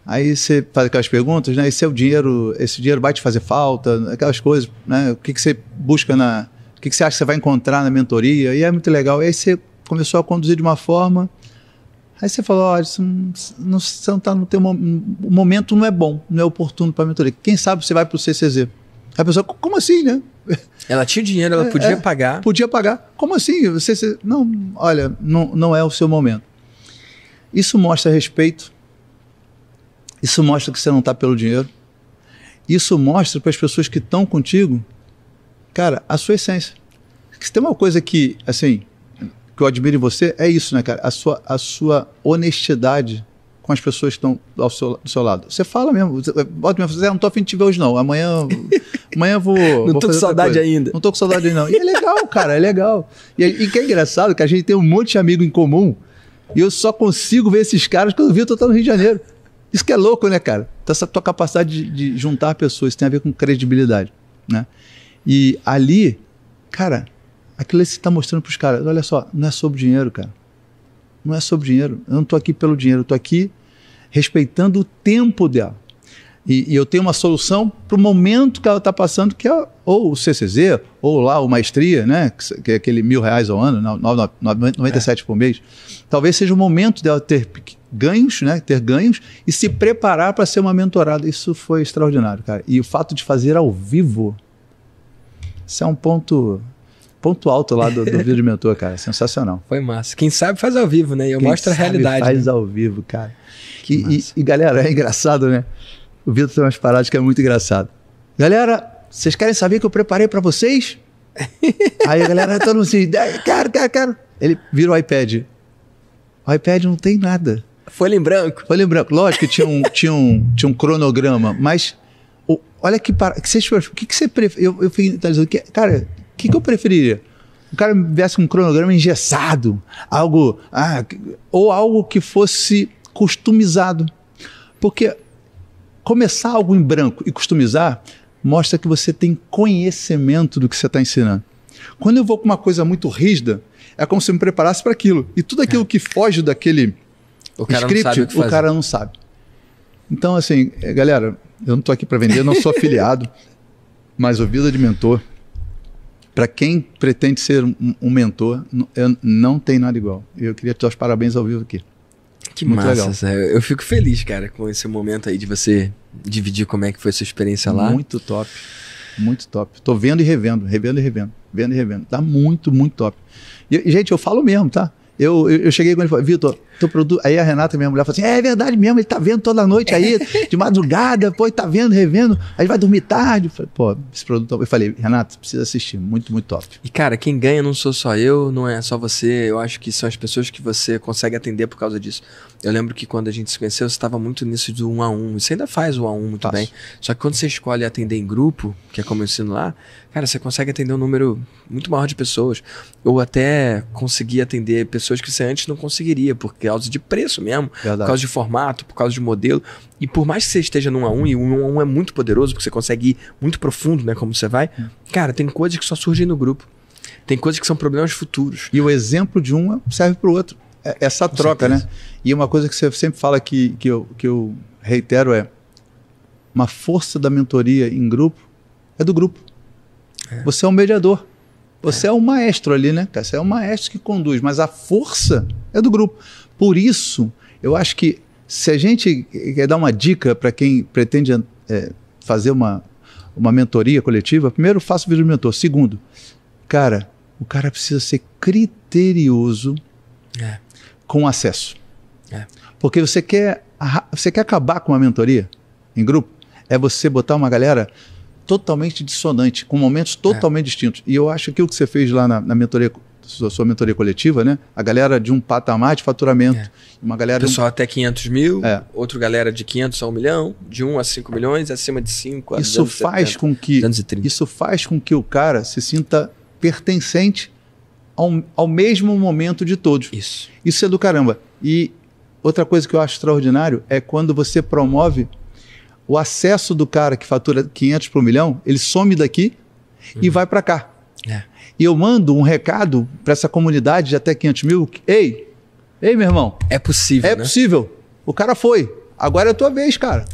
aí você faz aquelas perguntas, né? Esse dinheiro vai te fazer falta, aquelas coisas, né? O que você busca o que você acha que você vai encontrar na mentoria? E é muito legal. E aí você começou a conduzir de uma forma. Aí você falou, olha, você não está no teu o momento não é bom, não é oportuno para a mentoria. Quem sabe você vai para o CCZ? A pessoa, como assim, né? Ela tinha dinheiro, ela podia pagar. Podia pagar. Como assim? Não, olha, não é o seu momento. Isso mostra respeito. Isso mostra que você não está pelo dinheiro. Isso mostra para as pessoas que estão contigo Cara, a sua essência. Se tem uma coisa que, assim, que eu admiro em você, é isso, né, cara? A sua honestidade com as pessoas que estão do seu lado. Você fala mesmo, bota mesmo, não tô a fim de te ver hoje não, amanhã eu vou... Não tô com saudade ainda. Não tô com saudade ainda não. E é legal, cara, é legal. E que é engraçado que a gente tem um monte de amigo em comum e eu só consigo ver esses caras quando eu tô no Rio de Janeiro. Isso que é louco, né, cara? Então, essa tua capacidade de juntar pessoas tem a ver com credibilidade, né? E ali, cara, aquilo que você tá mostrando pros caras, olha só, não é sobre dinheiro, cara. Não é sobre dinheiro. Eu não tô aqui pelo dinheiro, eu tô aqui respeitando o tempo dela. E eu tenho uma solução para o momento que ela está passando, que é ou o CCZ, ou lá o Maestria, né? Que é aquele R$1.000 ao ano, 97 por mês. Talvez seja o momento dela ter ganhos, né? Ter ganhos e se preparar para ser uma mentorada. Isso foi extraordinário, cara. E o fato de fazer ao vivo, isso é um ponto alto lá do vídeo de mentor, cara. Sensacional. Foi massa. Quem sabe faz ao vivo, né? E eu mostro a realidade. Faz, né? Ao vivo, cara. E galera, é engraçado, né? O Vitor tem umas paradas que é muito engraçado. Galera, vocês querem saber o que eu preparei pra vocês? Aí a galera todo mundo assim, quero. Ele vira o iPad. O iPad não tem nada. Folha em branco. Folha em branco. Lógico que tinha um cronograma, mas olha que o que você prefere? Eu fiquei analisando, cara, o que eu preferiria? O cara viesse com um cronograma engessado, ou algo que fosse customizado. Porque começar algo em branco e customizar mostra que você tem conhecimento do que você está ensinando. Quando eu vou com uma coisa muito rígida, é como se eu me preparasse para aquilo. E tudo aquilo que foge daquele script, o cara não sabe. Então, assim, galera, eu não estou aqui para vender, não sou afiliado, mas o Vida de Mentor, para quem pretende ser um mentor, não tem nada igual. Eu queria te dar os parabéns ao vivo aqui. Que muito massa, Zé. Eu fico feliz, cara, com esse momento aí de você dividir como é que foi a sua experiência lá. Muito top, muito top. Tô vendo e revendo. Tá muito, muito top. E, gente, eu falo mesmo, tá? Eu cheguei com ele e falei, Vitor, teu produto... Aí a Renata, minha mulher, falou assim, é verdade mesmo, ele tá vendo toda noite aí, de madrugada, pô, ele tá vendo, revendo, aí vai dormir tarde. Eu falei, pô, esse produto... Eu falei, Renata, você precisa assistir, muito, muito top. E, cara, quem ganha não sou só eu, não é só você, eu acho que são as pessoas que você consegue atender por causa disso. Eu lembro que quando a gente se conheceu, você estava muito nisso do 1 a 1, você ainda faz o 1 a 1 muito bem, só que quando você escolhe atender em grupo, que é como eu ensino lá, cara, você consegue atender um número muito maior de pessoas, ou até conseguir atender pessoas que você antes não conseguiria, por causa de preço mesmo, Verdade. Por causa de formato, por causa de modelo. E por mais que você esteja no 1 a 1, e o 1 a 1 é muito poderoso, porque você consegue ir muito profundo, né, como você vai, cara, tem coisas que só surgem no grupo. Tem coisas que são problemas futuros. E o exemplo de um serve para o outro. Essa troca, né? E uma coisa que você sempre fala que eu reitero é uma força da mentoria em grupo é do grupo. Você é um mediador. Você é um maestro ali, né? Você é um maestro que conduz, mas a força é do grupo. Por isso, eu acho que se a gente quer dar uma dica para quem pretende fazer uma mentoria coletiva, primeiro, faça o vídeo do mentor. Segundo, cara, o cara precisa ser criterioso com acesso. Porque você quer acabar com uma mentoria em grupo, é você botar uma galera totalmente dissonante, com momentos totalmente distintos. E eu acho que o que você fez lá na mentoria, sua mentoria coletiva, né? A galera de um patamar de faturamento. Uma galera pessoal até 500 mil, outra galera de 500 a 1 milhão, de 1 a 5 milhões, acima de 5 a isso 270, faz com que 230. Isso faz com que o cara se sinta pertencente ao mesmo momento de todos. Isso é do caramba. E outra coisa que eu acho extraordinário é quando você promove o acesso do cara que fatura 500 por 1 milhão, ele some daqui e vai para cá. E eu mando um recado para essa comunidade de até 500 mil. Ei, meu irmão. É possível, É possível. O cara foi. Agora é a tua vez, cara.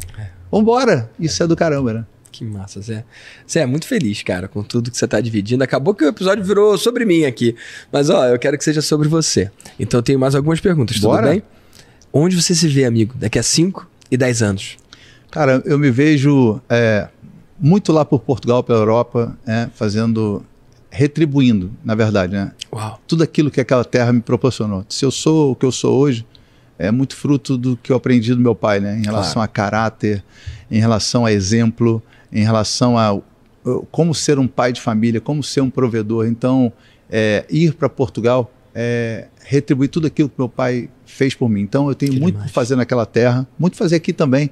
Vambora. Isso é do caramba, né? Que massa, Zé. Zé, é muito feliz, cara, com tudo que você tá dividindo. Acabou que o episódio virou sobre mim aqui. Mas, ó, eu quero que seja sobre você. Então, eu tenho mais algumas perguntas. Bora. Tudo bem? Onde você se vê, amigo, daqui a 5 e 10 anos? Cara, eu me vejo muito lá por Portugal, pela Europa, retribuindo, na verdade, né? Uau. Tudo aquilo que aquela terra me proporcionou. Se eu sou o que eu sou hoje, é muito fruto do que eu aprendi do meu pai, né? Em relação a caráter, em relação a exemplo, em relação a como ser um pai de família, como ser um provedor. Então, ir para Portugal, retribuir tudo aquilo que meu pai fez por mim. Então, eu tenho muito para fazer naquela terra, muito fazer aqui também,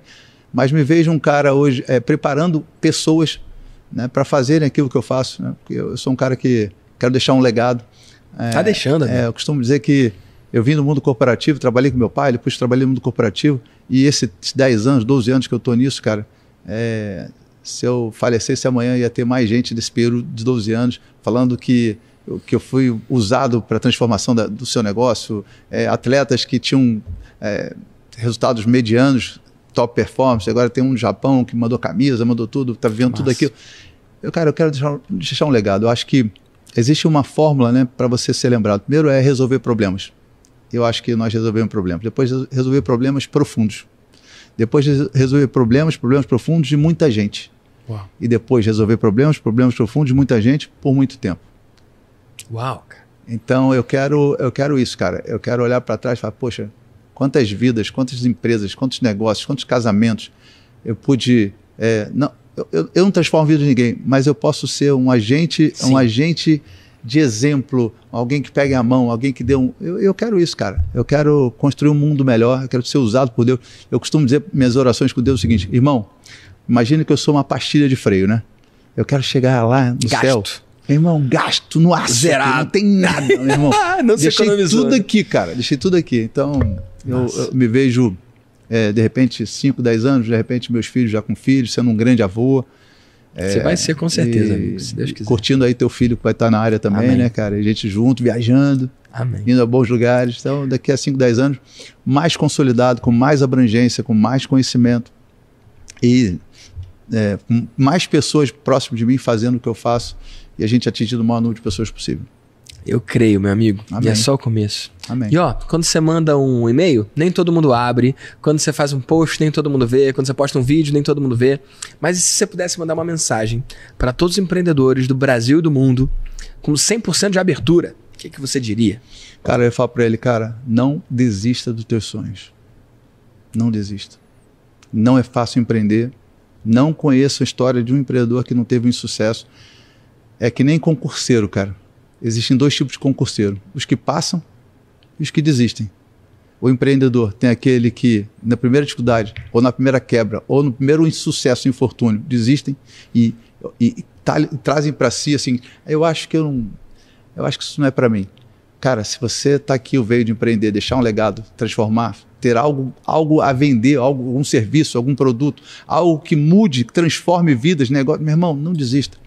mas me vejo um cara hoje preparando pessoas, né, para fazerem aquilo que eu faço, né? Porque eu sou um cara que quero deixar um legado. Tá deixando, né? Eu costumo dizer que eu vim do mundo corporativo, trabalhei com meu pai, depois trabalhei no mundo corporativo, e esses 10 anos, 12 anos que eu estou nisso, cara, se eu falecesse amanhã, ia ter mais gente desse período de 12 anos falando que eu fui usado para a transformação do seu negócio, atletas que tinham resultados medianos, top performance, agora tem um no Japão que mandou camisa, mandou tudo, está vivendo tudo aquilo. Eu quero deixar um legado. Eu acho que existe uma fórmula, né, para você ser lembrado. Primeiro é resolver problemas. Eu acho que nós resolvemos problemas. Depois resolver problemas profundos. Depois resolver problemas profundos de muita gente. Uau. E depois resolver problemas profundos de muita gente por muito tempo. Uau, cara. Então eu quero isso, cara. Eu quero olhar para trás e falar, poxa, quantas vidas, quantas empresas, quantos negócios, quantos casamentos eu pude... Eu não transformo a vida de ninguém, mas eu posso ser um agente de exemplo, alguém que pegue a mão, alguém que dê um... Eu quero isso, cara. Eu quero construir um mundo melhor, eu quero ser usado por Deus. Eu costumo dizer minhas orações com Deus o seguinte, irmão, imagina que eu sou uma pastilha de freio, né? Eu quero chegar lá no céu... Meu irmão, gasto no aço, zerado. Não tem nada, meu irmão. Não se deixei economizou, tudo aqui, cara. Deixei tudo aqui. Então, eu me vejo, de repente, 5, 10 anos, de repente, meus filhos já com filhos, sendo um grande avô. Você vai ser, com certeza, amigo, se Deus quiser. Curtindo aí teu filho que vai estar na área também, amém, né, cara? E a gente junto, viajando, amém, indo a bons lugares. Então, daqui a 5, 10 anos, mais consolidado, com mais abrangência, com mais conhecimento. E com mais pessoas próximas de mim fazendo o que eu faço. E a gente atingindo o maior número de pessoas possível. Eu creio, meu amigo. Amém. E é só o começo. Amém. E ó, quando você manda um e-mail, nem todo mundo abre. Quando você faz um post, nem todo mundo vê. Quando você posta um vídeo, nem todo mundo vê. Mas e se você pudesse mandar uma mensagem para todos os empreendedores do Brasil e do mundo, com 100% de abertura, o que você diria? Cara, eu ia falar para ele, cara, não desista dos teus sonhos. Não desista. Não é fácil empreender. Não conheço a história de um empreendedor que não teve um insucesso. É que nem concurseiro, cara. Existem 2 tipos de concurseiro. Os que passam e os que desistem. O empreendedor tem aquele que, na primeira dificuldade, ou na primeira quebra, ou no primeiro insucesso, infortúnio, desistem e trazem para si assim, eu acho que isso não é para mim. Cara, se você está aqui, eu veio de empreender, deixar um legado, transformar, ter algo a vender, algum serviço, algum produto, algo que mude, que transforme vidas, negócio, meu irmão, não desista.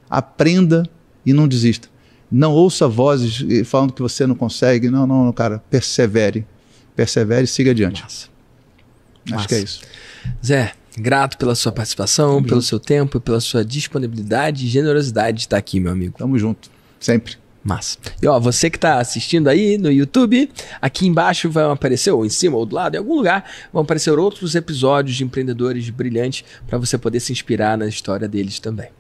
Aprenda e não desista. Não ouça vozes falando que você não consegue. Não, cara. Persevere. Persevere e siga adiante. Acho que é isso. Zé, grato pela sua participação, pelo seu tempo, pela sua disponibilidade e generosidade de estar aqui, meu amigo. Tamo junto. Sempre. Massa. E ó, você que está assistindo aí no YouTube, aqui embaixo vai aparecer, ou em cima, ou do lado, em algum lugar, vão aparecer outros episódios de empreendedores brilhantes para você poder se inspirar na história deles também.